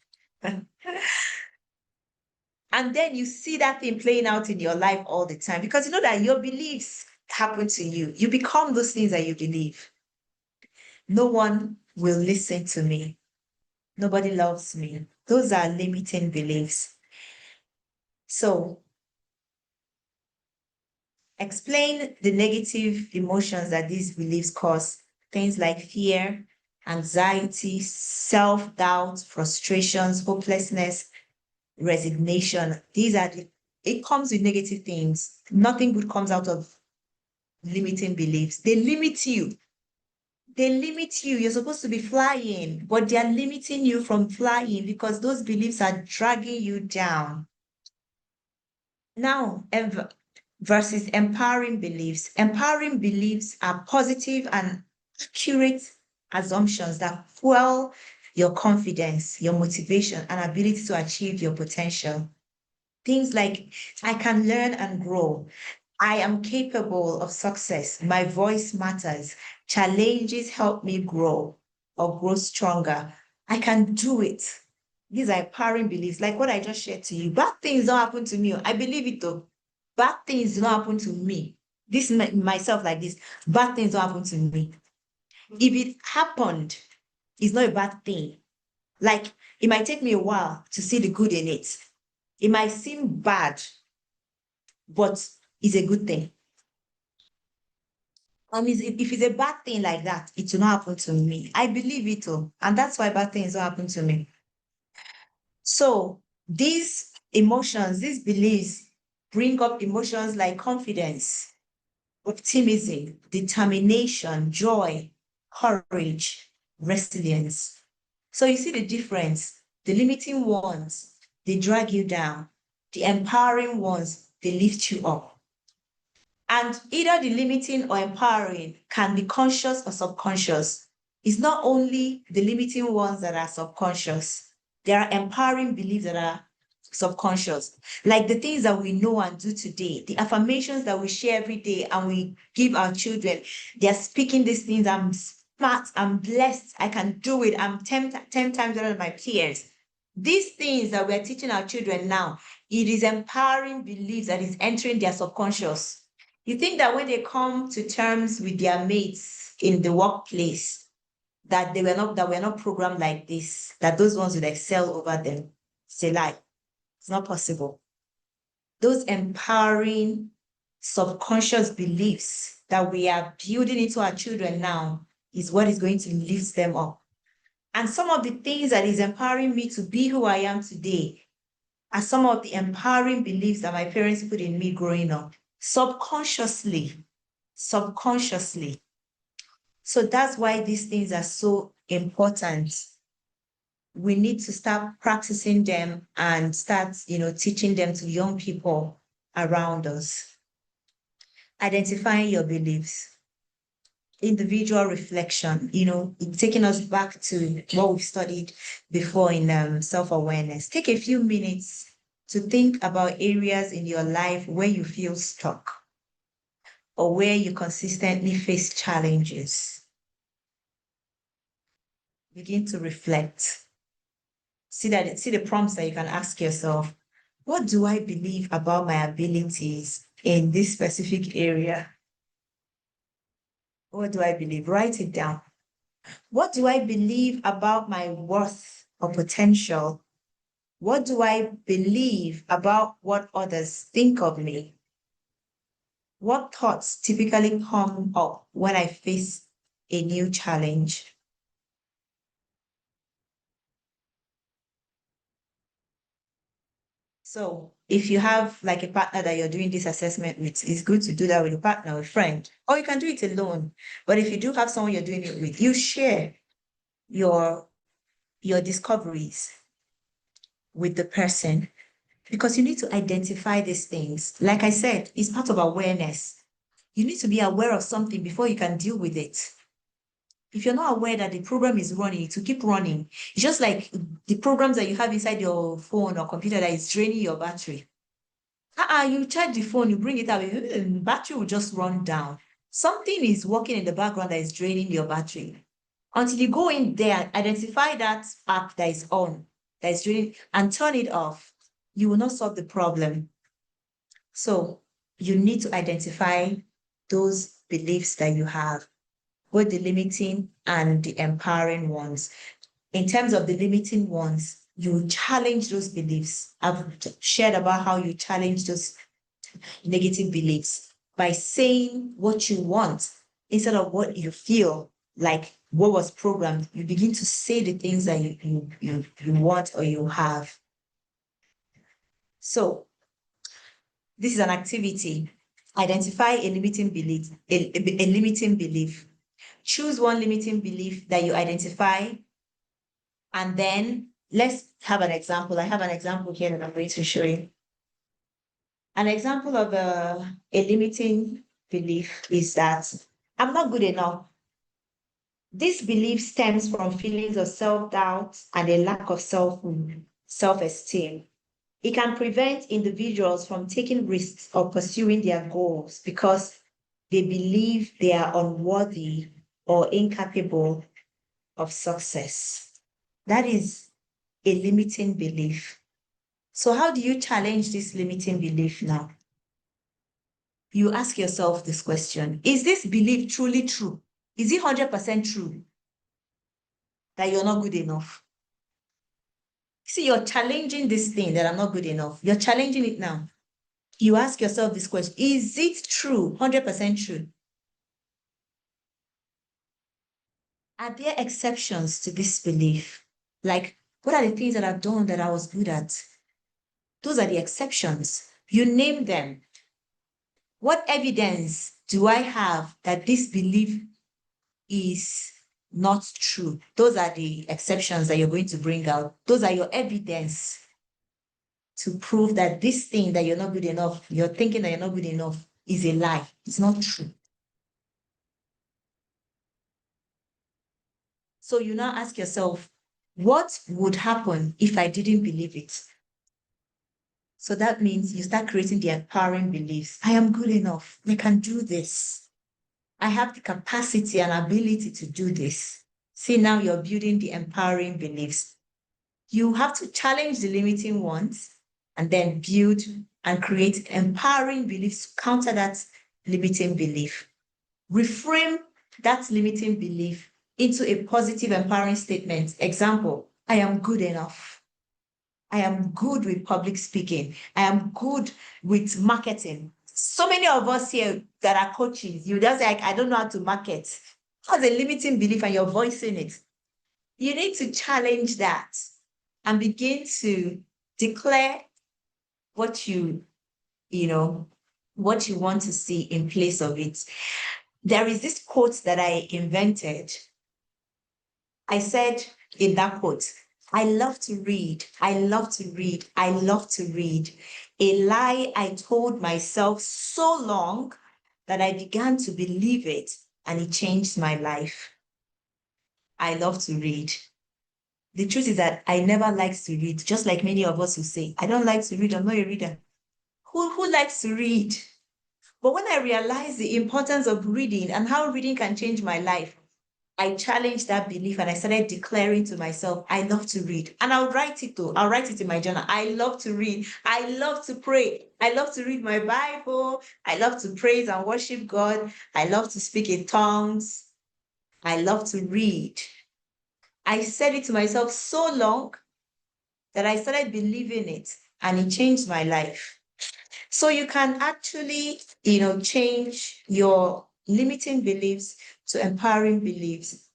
And then you see that thing playing out in your life all the time because you know that your beliefs happen to you. You become those things that you believe. No one will listen to me. Nobody loves me. Those are limiting beliefs. So explain the negative emotions that these beliefs cause. Things like fear, anxiety, self-doubt, frustrations, hopelessness, resignation. It comes with negative things. Nothing good comes out of limiting beliefs. They limit you. They limit you. You're supposed to be flying, but they are limiting you from flying because those beliefs are dragging you down. Now, versus empowering beliefs. Empowering beliefs are positive and accurate assumptions that fuel your confidence, your motivation, and ability to achieve your potential. Things like, I can learn and grow. I am capable of success. My voice matters. Challenges help me grow or grow stronger. I can do it. These are empowering beliefs, like what I just shared to you. Bad things don't happen to me. I believe it though. Bad things don't happen to me. This myself like this. Bad things don't happen to me. If it happened, it's not a bad thing. Like it might take me a while to see the good in it. It might seem bad, but it's a good thing. If it's a bad thing like that, it will not happen to me. I believe it all. And that's why bad things don't happen to me. So these emotions, these beliefs bring up emotions like confidence, optimism, determination, joy, courage, resilience. So you see the difference. The limiting ones, they drag you down. The empowering ones, they lift you up. And either the limiting or empowering can be conscious or subconscious. It's not only the limiting ones that are subconscious. There are empowering beliefs that are subconscious, like the things that we know and do today, the affirmations that we share every day and we give our children. They're speaking these things. I'm smart, I'm blessed, I can do it, I'm 10 times better than my peers. These things that we're teaching our children now, it is empowering beliefs that is entering their subconscious. You think that when they come to terms with their mates in the workplace, that we're not programmed like this, that those ones would excel over them? It's a lie. It's not possible. Those empowering subconscious beliefs that we are building into our children now is what is going to lift them up. And some of the things that is empowering me to be who I am today are some of the empowering beliefs that my parents put in me growing up, subconsciously. So that's why these things are so important. We need to start practicing them and start, teaching them to young people around us. Identifying your beliefs, individual reflection, taking us back to what we've studied before in self-awareness. Take a few minutes to think about areas in your life where you feel stuck or where you consistently face challenges. Begin to reflect. See the prompts that you can ask yourself. What do I believe about my abilities in this specific area? What do I believe? Write it down. What do I believe about my worth or potential? What do I believe about what others think of me? What thoughts typically come up when I face a new challenge? So if you have like a partner that you're doing this assessment with, it's good to do that with a partner or a friend, or you can do it alone. But if you do have someone you're doing it with, you share your discoveries with the person because you need to identify these things. Like I said, it's part of awareness. You need to be aware of something before you can deal with it. If you're not aware that the program is running, it will keep running. It's just like the programs that you have inside your phone or computer that is draining your battery. You charge the phone, you bring it out, the battery will just run down. Something is working in the background that is draining your battery. Until you go in there, identify that app that is on, that is draining, and turn it off, you will not solve the problem. So you need to identify those beliefs that you have, both the limiting and the empowering ones. In terms of the limiting ones, you challenge those beliefs. I've shared about how you challenge those negative beliefs by saying what you want instead of what you feel like what was programmed. You begin to say the things that you want or you have. So this is an activity. Identify a limiting belief, a limiting belief. Choose one limiting belief that you identify, and then let's have an example. I have an example here that I'm going to show you. An example of a limiting belief is that I'm not good enough. This belief stems from feelings of self-doubt and a lack of self-esteem. It can prevent individuals from taking risks or pursuing their goals because they believe they are unworthy or incapable of success. That is a limiting belief. So how do you challenge this limiting belief now? You ask yourself this question: is this belief truly true? Is it 100% true that you're not good enough? See, you're challenging this thing that I'm not good enough. You're challenging it now. You ask yourself this question: is it true, 100% true? Are there exceptions to this belief? Like, what are the things that I've done that I was good at? Those are the exceptions. You name them. What evidence do I have that this belief is not true? Those are the exceptions that you're going to bring out. Those are your evidence to prove that this thing that you're not good enough, you're thinking that you're not good enough, is a lie. It's not true. So you now ask yourself, what would happen if I didn't believe it? So that means you start creating the empowering beliefs. I am good enough. I can do this. I have the capacity and ability to do this. See, now you're building the empowering beliefs. You have to challenge the limiting ones and then build and create empowering beliefs to counter that limiting belief. Reframe that limiting belief into a positive, empowering statement. Example: I am good enough. I am good with public speaking. I am good with marketing. So many of us here that are coaches, you just like, I don't know how to market. That's a limiting belief and you're voicing it. You need to challenge that and begin to declare what what you want to see in place of it. There is this quote that I invented. I said in that quote, I love to read. I love to read. I love to read. A lie I told myself so long that I began to believe it, and it changed my life. I love to read. The truth is that I never liked to read, just like many of us who say, I don't like to read, I'm not a reader. Who likes to read? But when I realized the importance of reading and how reading can change my life, I challenged that belief and I started declaring to myself, I love to read. And I'll write it though. I'll write it in my journal. I love to read. I love to pray. I love to read my Bible. I love to praise and worship God. I love to speak in tongues. I love to read. I said it to myself so long that I started believing it and it changed my life. So you can actually, change your limiting beliefs to empowering beliefs,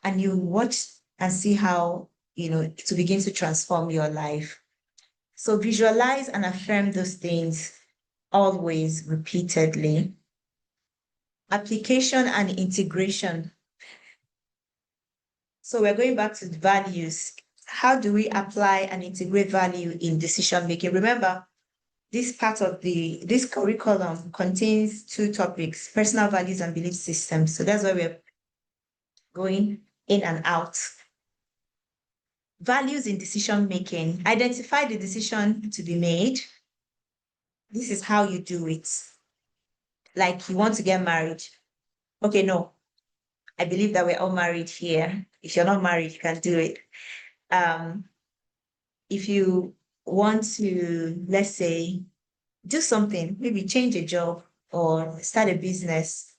and you watch and see how, to begin to transform your life. So visualize and affirm those things always, repeatedly. Application and integration. So we're going back to the values. How do we apply and integrate value in decision making? Remember, this part of this curriculum contains two topics: personal values and belief systems. So that's why we're going in and out. Values in decision making. Identify the decision to be made. This is how you do it. Like, you want to get married. Okay, no, I believe that we're all married here. If you're not married, you can do it. If you want to, let's say, do something, maybe change a job or start a business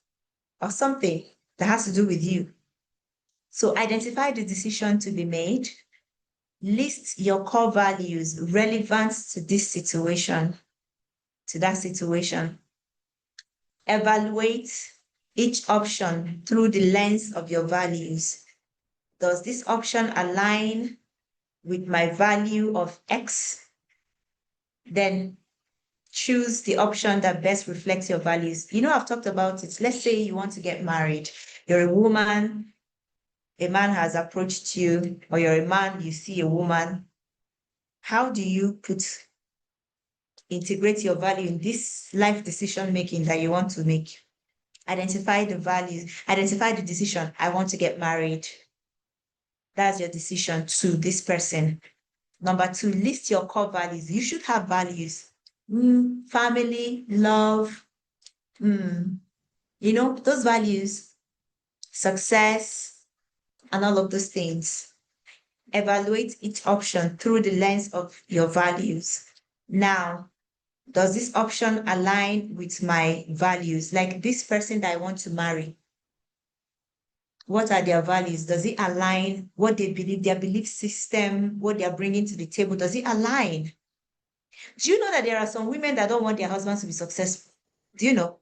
or something that has to do with you. So identify the decision to be made. List your core values relevant to this situation, to that situation. Evaluate each option through the lens of your values. Does this option align with my value of X? Then choose the option that best reflects your values. You know, I've talked about it. Let's say you want to get married. You're a woman, a man has approached you, or you're a man, you see a woman. How do you integrate your value in this life decision making that you want to make? Identify the values, identify the decision. I want to get married. That's your decision to this person. Number two, list your core values. You should have values. Family, love, those values, success, and all of those things. Evaluate each option through the lens of your values. Now, does this option align with my values? Like this person that I want to marry, what are their values? Does it align what they believe, their belief system, what they're bringing to the table? Does it align? Do you know that there are some women that don't want their husbands to be successful? Do you know?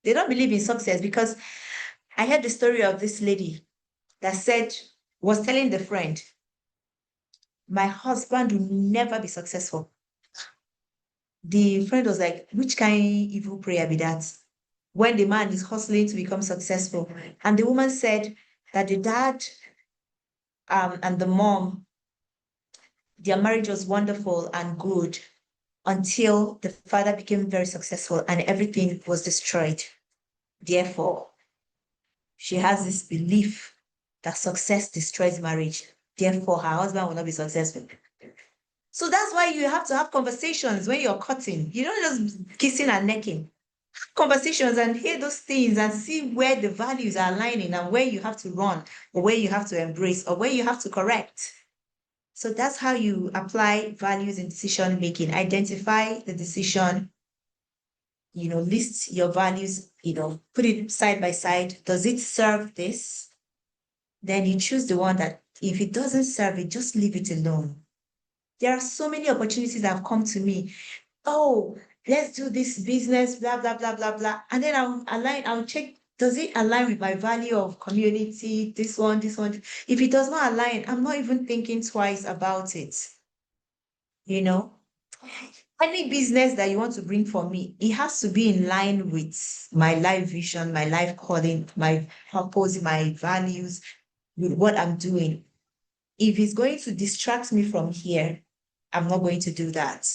They don't believe in success because I heard the story of this lady that was telling the friend, my husband will never be successful. The friend was like, which kind of evil prayer be that? When the man is hustling to become successful. And the woman said that the dad and the mom, their marriage was wonderful and good until the father became very successful and everything was destroyed. Therefore, she has this belief that success destroys marriage. Therefore, her husband will not be successful. So that's why you have to have conversations when you're cutting. You don't just kissing and necking. Conversations and hear those things and see where the values are aligning and where you have to run or where you have to embrace or where you have to correct. So that's how you apply values in decision making. Identify the decision, list your values, put it side by side. Does it serve this? Then you choose the one that if it doesn't serve it, just leave it alone. There are so many opportunities that have come to me. Oh, let's do this business, blah, blah, blah, blah, blah. And then I'll check, does it align with my value of community? This one. If it does not align, I'm not even thinking twice about it. Any business that you want to bring for me, it has to be in line with my life vision, my life calling, my purpose, my values, with what I'm doing. If it's going to distract me from here, I'm not going to do that.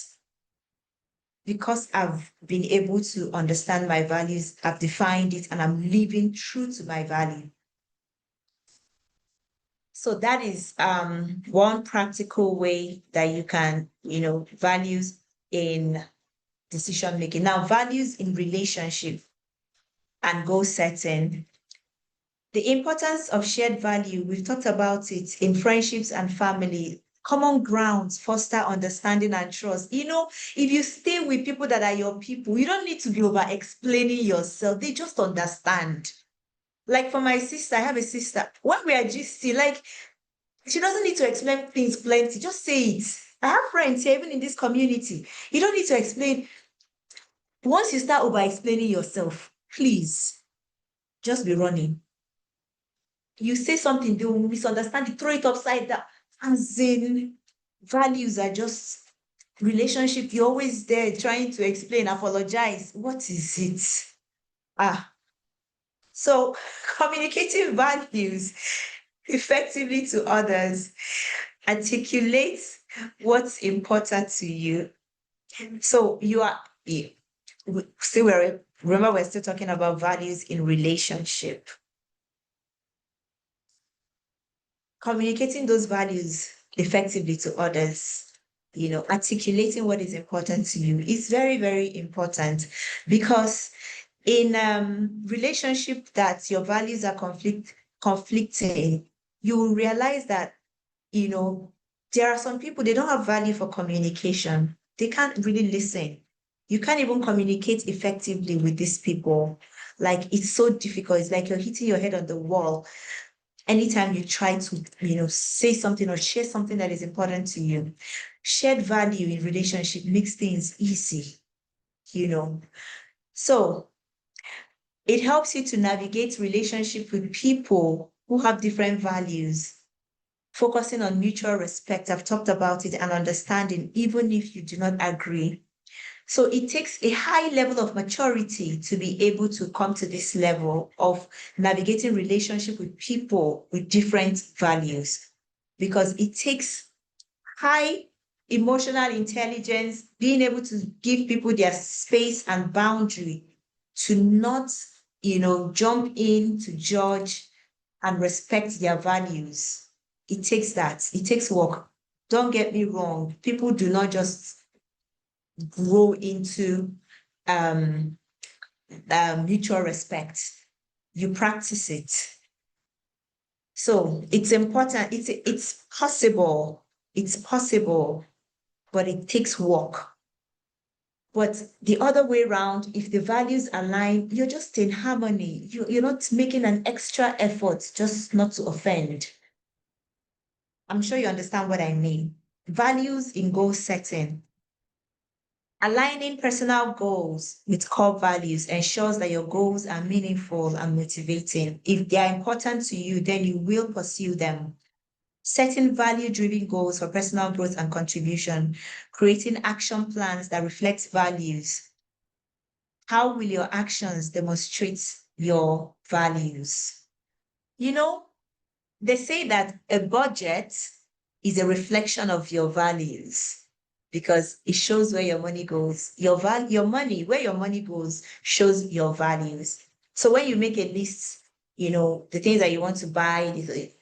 Because I've been able to understand my values, I've defined it, and I'm living true to my value. So that is one practical way that you can, values in decision making. Now, values in relationship and goal setting. The importance of shared value, we've talked about it in friendships and family. Common grounds foster understanding and trust. If you stay with people that are your people, you don't need to be over explaining yourself. They just understand. Like for my sister, I have a sister. When we are just like, she doesn't need to explain things plenty. Just say it. I have friends here, even in this community. You don't need to explain. Once you start over explaining yourself, please just be running. You say something, they will misunderstand it, throw it upside down. As in, values are just relationship. You're always there trying to explain, apologize. What is it? So communicating values effectively to others, articulate what's important to you. So remember we're still talking about values in relationship. Communicating those values effectively to others, articulating what is important to you is very, very important because In relationship that your values are conflicting, you will realize that, there are some people, they don't have value for communication. They can't really listen. You can't even communicate effectively with these people. Like, it's so difficult. It's like you're hitting your head on the wall anytime you try to, say something or share something that is important to you. Shared value in relationship makes things easy. So it helps you to navigate relationship with people who have different values, focusing on mutual respect. I've talked about it, and understanding, even if you do not agree. So it takes a high level of maturity to be able to come to this level of navigating relationship with people with different values, because it takes high emotional intelligence, being able to give people their space and boundary to not, jump in to judge and respect their values. It takes that. It takes work. Don't get me wrong. People do not just grow into mutual respect. You practice it. So it's important. It's possible. It's possible, but it takes work. But the other way around, if the values align, you're just in harmony. You're not making an extra effort just not to offend. I'm sure you understand what I mean. Values in goal setting. Aligning personal goals with core values ensures that your goals are meaningful and motivating. If they are important to you, then you will pursue them. Setting value-driven goals for personal growth and contribution, creating action plans that reflect values. How will your actions demonstrate your values? They say that a budget is a reflection of your values, because it shows where your money goes. Where your money goes shows your values. So when you make a list, the things that you want to buy,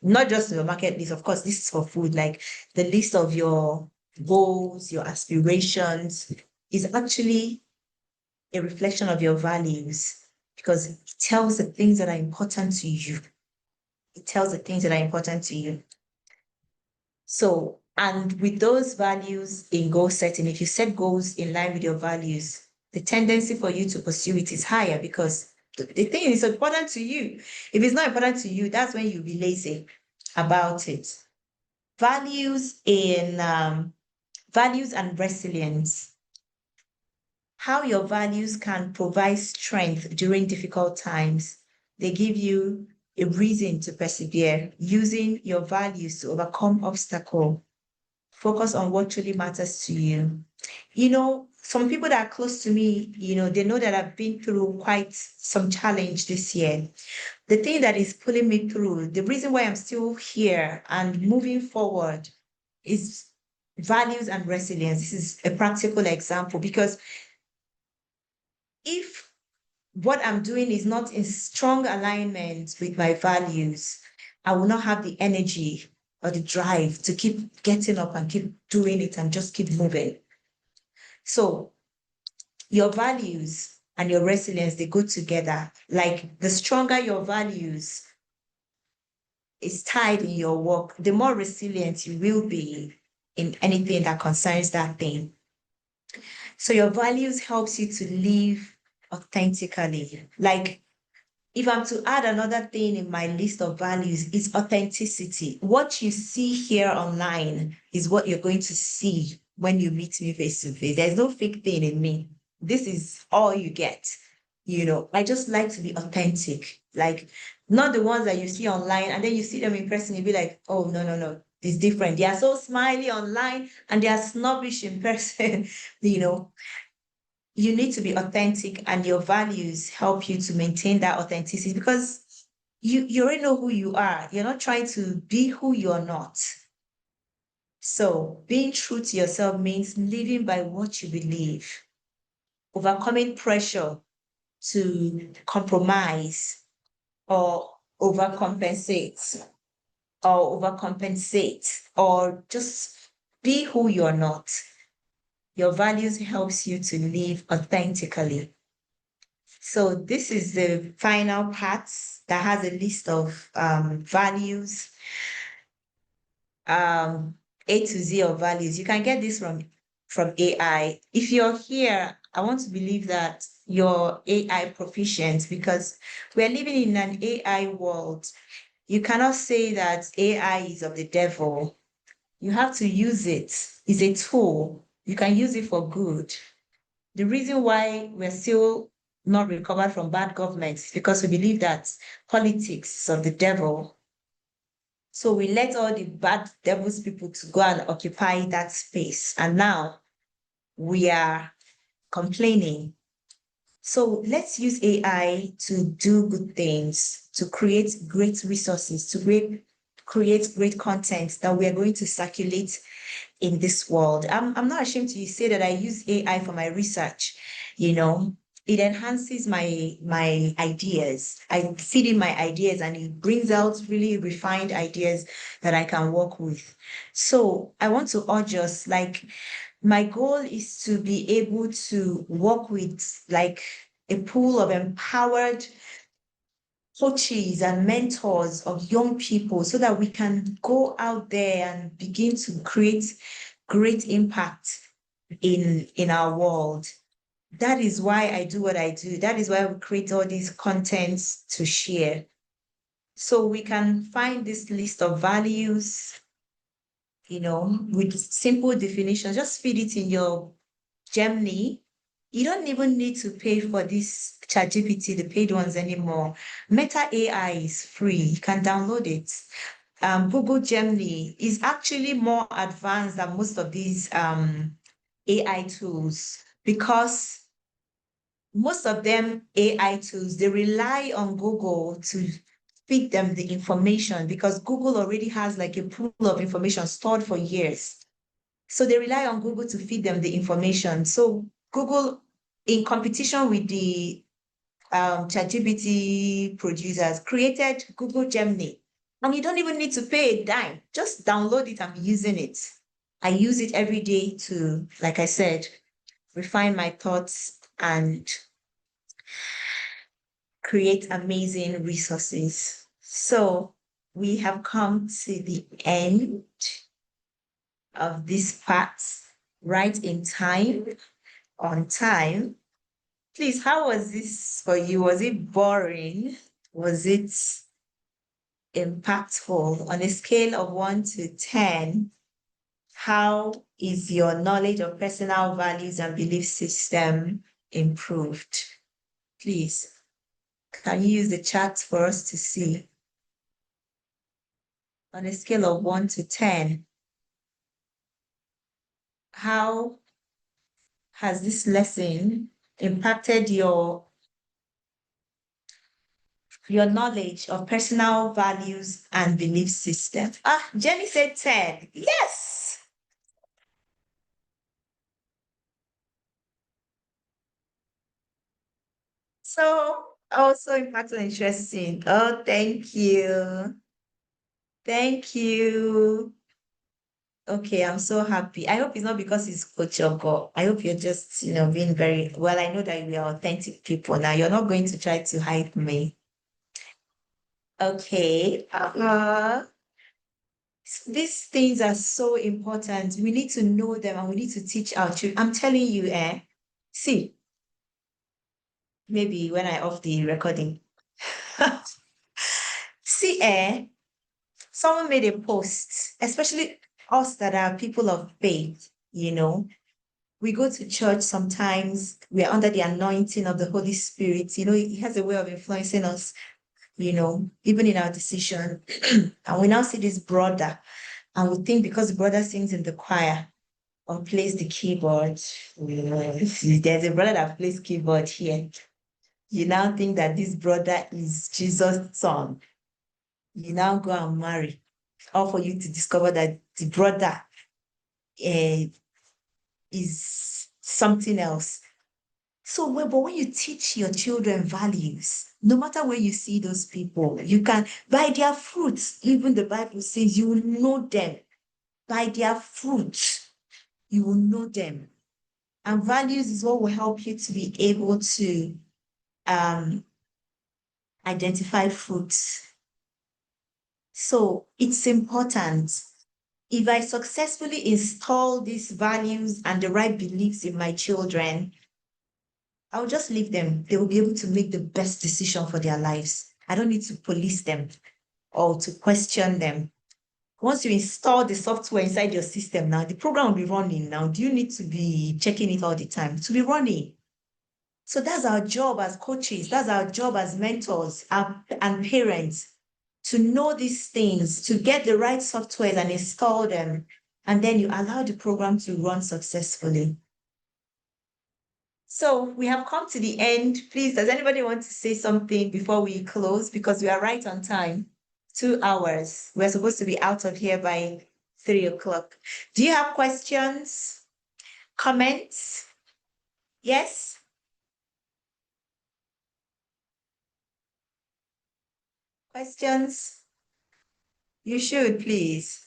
not just your market list, of course, this is for food, like the list of your goals, your aspirations is actually a reflection of your values, because it tells the things that are important to you. It tells the things that are important to you. So, and with those values in goal setting, if you set goals in line with your values, the tendency for you to pursue it is higher, because the thing is important to you. If it's not important to you, that's when you'll be lazy about it. Values and resilience. How your values can provide strength during difficult times. They give you a reason to persevere, using your values to overcome obstacles. Focus on what truly matters to you. Some people that are close to me, they know that I've been through quite some challenge this year. The thing that is pulling me through, the reason why I'm still here and moving forward, is values and resilience. This is a practical example, because if what I'm doing is not in strong alignment with my values, I will not have the energy or the drive to keep getting up and keep doing it and just keep moving. So your values and your resilience, they go together. Like, the stronger your values is tied in your work, the more resilient you will be in anything that concerns that thing. So your values helps you to live authentically. Like, if I'm to add another thing in my list of values, it's authenticity. What you see here online is what you're going to see when you meet me face to face. There's no fake thing in me. This is all you get. I just like to be authentic. Like, not the ones that you see online and then you see them in person, you'll be like, oh, no, no, no. It's different. They are so smiley online and they are snobbish in person. You need to be authentic, and your values help you to maintain that authenticity, because you already know who you are. You're not trying to be who you're not. So being true to yourself means living by what you believe, overcoming pressure to compromise or overcompensate or just be who you're not. Your values helps you to live authentically. So this is the final part that has a list of values, A to Z of values. You can get this from AI. If you're here, I want to believe that you're AI proficient because we're living in an AI world. You cannot say that AI is of the devil. You have to use it. It's a tool. You can use it for good. The reason why we're still not recovered from bad government is because we believe that politics is of the devil. So we let all the bad devil's people to go and occupy that space. And now we are complaining. So let's use AI to do good things, to create great resources, to create great content that we are going to circulate in this world. I'm not ashamed to say that I use AI for my research. It enhances my ideas. I feed in my ideas and it brings out really refined ideas that I can work with. So I want to urge us, like, my goal is to be able to work with like a pool of empowered coaches and mentors of young people so that we can go out there and begin to create great impact in our world. That is why I do what I do. That is why we create all these contents to share. So we can find this list of values, with simple definitions. Just feed it in your Gemini. You don't even need to pay for this ChatGPT, the paid ones anymore. Meta AI is free. You can download it. Google Gemini is actually more advanced than most of these AI tools because most of them AI tools, they rely on Google to feed them the information because Google already has like a pool of information stored for years. So they rely on Google to feed them the information. So Google, in competition with the ChatGPT producers, created Google Gemini. And you don't even need to pay a dime. Just download it and be using it. I use it every day to, like I said, refine my thoughts and create amazing resources. So we have come to the end of this part, right in time, on time. Please, how was this for you? Was it boring? Was it impactful? On a scale of 1 to 10, how is your knowledge of personal values and belief system improved? Please, can you use the chat for us to see? On a scale of 1 to 10, how has this lesson impacted your knowledge of personal values and belief system? Jenny said 10. Yes. So also impactful and interesting. Oh, thank you. Thank you. Okay, I'm so happy. I hope it's not because it's Coach Ogo. I hope you're just, being very well. I know that we are authentic people now. You're not going to try to hide me. Okay. These things are so important. We need to know them and we need to teach our children. I'm telling you, see, maybe when I off the recording. See, someone made a post, especially us that are people of faith, we go to church sometimes, we're under the anointing of the Holy Spirit, he has a way of influencing us, even in our decision. And we now see this brother, and we think because the brother sings in the choir or plays the keyboard, there's a brother that plays keyboard here. You now think that this brother is Jesus' son. You now go and marry, all for you to discover that the brother is something else. So, but when you teach your children values, no matter where you see those people, you can, by their fruits, even the Bible says you will know them. By their fruits, you will know them. And values is what will help you to be able to identify fruits. So it's important. If I successfully install these values and the right beliefs in my children, I'll just leave them. They will be able to make the best decision for their lives. I don't need to police them or to question them. Once you install the software inside your system now, the program will be running now. Do you need to be checking it all the time? To be running. So that's our job as coaches. That's our job as mentors and parents, to know these things, to get the right software and install them. And then you allow the program to run successfully. So we have come to the end. Please, does anybody want to say something before we close? Because we are right on time. 2 hours. We're supposed to be out of here by 3 o'clock. Do you have questions? Comments? Yes? Questions? You should, please.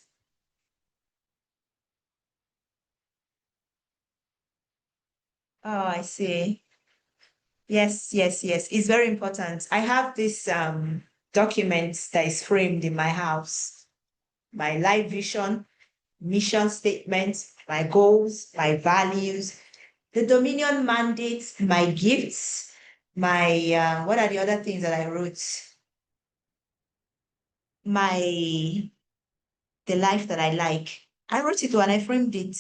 Oh, I see. Yes, yes, yes. It's very important. I have this document that is framed in my house. My life vision, mission statement, my goals, my values, the Dominion mandate, my gifts, my what are the other things that I wrote? The life that I like. I wrote it when I framed it.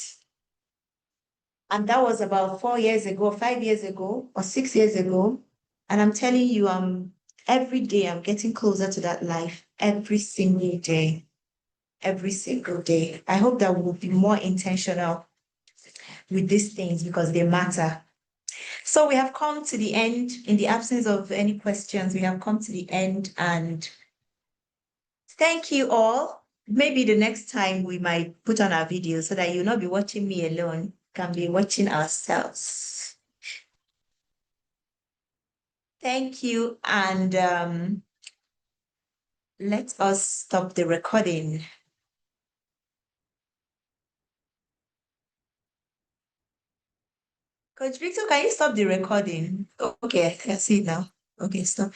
And that was about 4 years ago, 5 years ago, or 6 years ago. And I'm telling you, every day I'm getting closer to that life, every single day, every single day. I hope that we'll be more intentional with these things because they matter. So we have come to the end. In the absence of any questions, we have come to the end, and thank you all. Maybe the next time we might put on our video so that you'll not be watching me alone, can be watching ourselves. Thank you, and let us stop the recording. Coach Victor, can you stop the recording? Okay, I can see it now. Okay, stop.